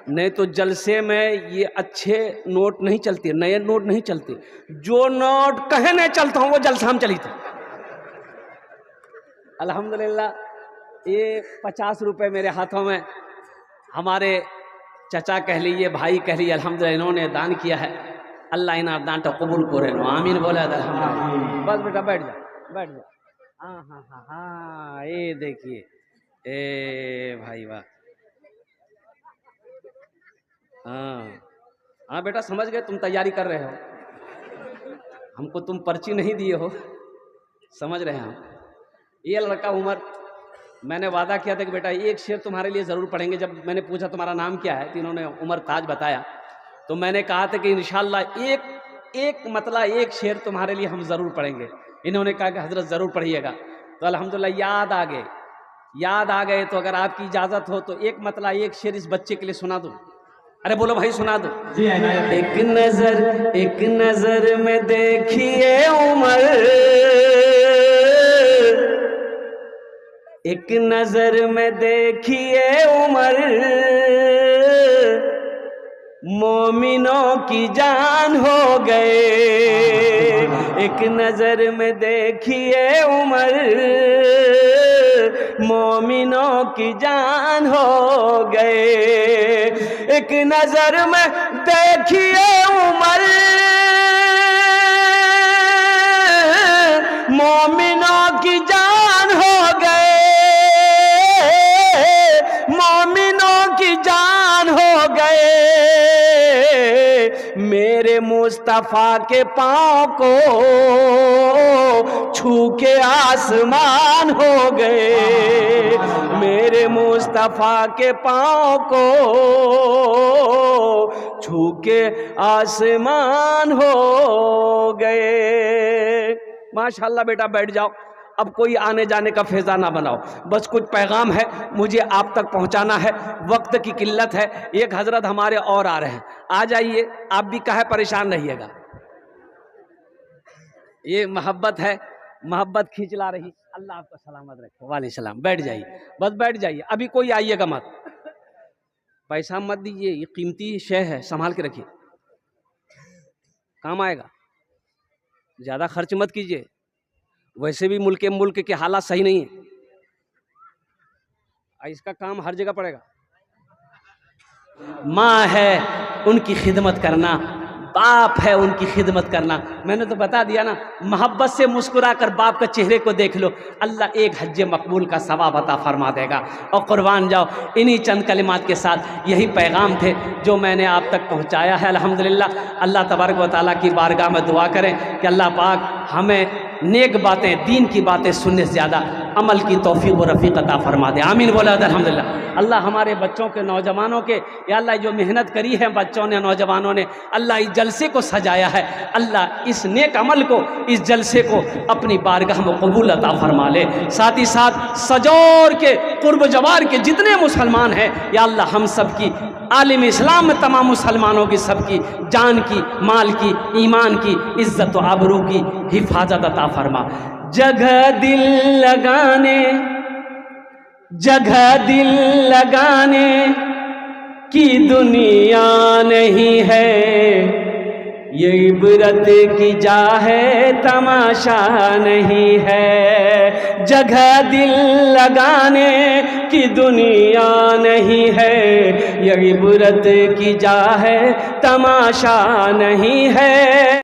नहीं तो जलसे में ये अच्छे नोट नहीं चलते, नए नोट नहीं चलते। जो नोट कहे नहीं चलता हूँ वो जलसा में चली थी। अल्हम्दुलिल्लाह ये 50 रुपए मेरे हाथों में, हमारे चचा कह लीजिए, भाई कह लीजिए, अल्हम्दुलिल्लाह इन्होंने दान किया है। अल्लाह इन्हें दान तो कबूल करे, आमीन बोला। बस बेटा बैठ जा, बैठ जा। हाँ हाँ हाँ हाँ, ये देखिए, ए भाई वाह। हाँ बेटा समझ गए, तुम तैयारी कर रहे हो, हमको तुम पर्ची नहीं दिए हो, समझ रहे हैं हम। ये लड़का उमर, मैंने वादा किया था कि बेटा एक शेर तुम्हारे लिए ज़रूर पढ़ेंगे। जब मैंने पूछा तुम्हारा नाम क्या है तो इन्होंने उमर ताज बताया, तो मैंने कहा था कि इंशाल्लाह एक मतलब एक शेर तुम्हारे लिए हम ज़रूर पढ़ेंगे। इन्होंने कहा कि हज़रत ज़रूर पढ़िएगा। तो अल्हम्दुलिल्लाह याद आ गए। तो अगर आपकी इजाज़त हो तो एक मतलब एक शेर इस बच्चे के लिए सुना दो। अरे बोलो भाई, सुना दो। एक नजर में देखिए उमर, एक नजर में देखिए उमर, मोमिनों की जान हो गए। एक नजर में देखिए उमर, मोमिनों की जान हो गए। एक नजर में देखिए उमर, मोमिनों की जान हो गए, मोमिनों की जान हो गए। मेरे मुस्तफा के पाँव को छू के आसमान हो गए। मेरे मुस्तफा के पाँव को छू के आसमान हो गए। माशाल्लाह बेटा बैठ जाओ, अब कोई आने जाने का फेजा ना बनाओ, बस कुछ पैगाम है मुझे आप तक पहुंचाना है, वक्त की किल्लत है। एक हजरत हमारे और आ रहे हैं, आ जाइए, आप भी काहे परेशान रहिएगा। ये मोहब्बत है, मोहब्बत खींच ला रही। अल्लाह आपको सलामत रखे। वालेकुम सलाम। बैठ जाइए, बस बैठ जाइए, अभी कोई आइएगा मत, पैसा मत दीजिए, ये कीमती शय है, संभाल के रखिए, काम आएगा। ज़्यादा खर्च मत कीजिए, वैसे भी मुल्क के हालात सही नहीं है, इसका काम हर जगह पड़ेगा। माँ है उनकी खिदमत करना, बाप है उनकी खिदमत करना। मैंने तो बता दिया ना, मोहब्बत से मुस्कुरा कर बाप के चेहरे को देख लो, अल्लाह एक हज्ज मकबूल का सवाब अता फरमा देगा। और कुर्बान जाओ, इन्हीं चंद कलिमात के साथ यही पैगाम थे जो मैंने आप तक पहुंचाया है। अल्हम्दुलिल्लाह, अल्लाह तबारक व तआला की बारगाह में दुआ करें कि अल्लाह पाक हमें नेक बातें, दीन की बातें सुनने से ज़्यादा अमल की तौफीक व रफ़ीक अता फरमा दे। आमीन बोला अल्हम्दुलिल्लाह। अल्लाह हमारे बच्चों के, नौजवानों के, या अल्लाह जो मेहनत करी है बच्चों ने, नौजवानों ने, अल्लाह इस जलसे को सजाया है, अल्लाह इस नेक अमल को, इस जलसे को अपनी बारगाह में कबूल अता फरमा ले। साथ ही साथ सजौर के कुर्ब जवार के जितने मुसलमान हैं, या अल्लाह हम सब की, आलिम इस्लाम में तमाम मुसलमानों की, सबकी जान की, माल की, ईमान की, इज्जत व आबरू की हिफाजत अता फरमा। जगह दिल लगाने, जगह दिल लगाने की दुनिया नहीं है, ये इबरत की जा है, तमाशा नहीं है। जगह दिल लगाने की दुनिया नहीं है, ये इबरत की जा है, तमाशा नहीं है।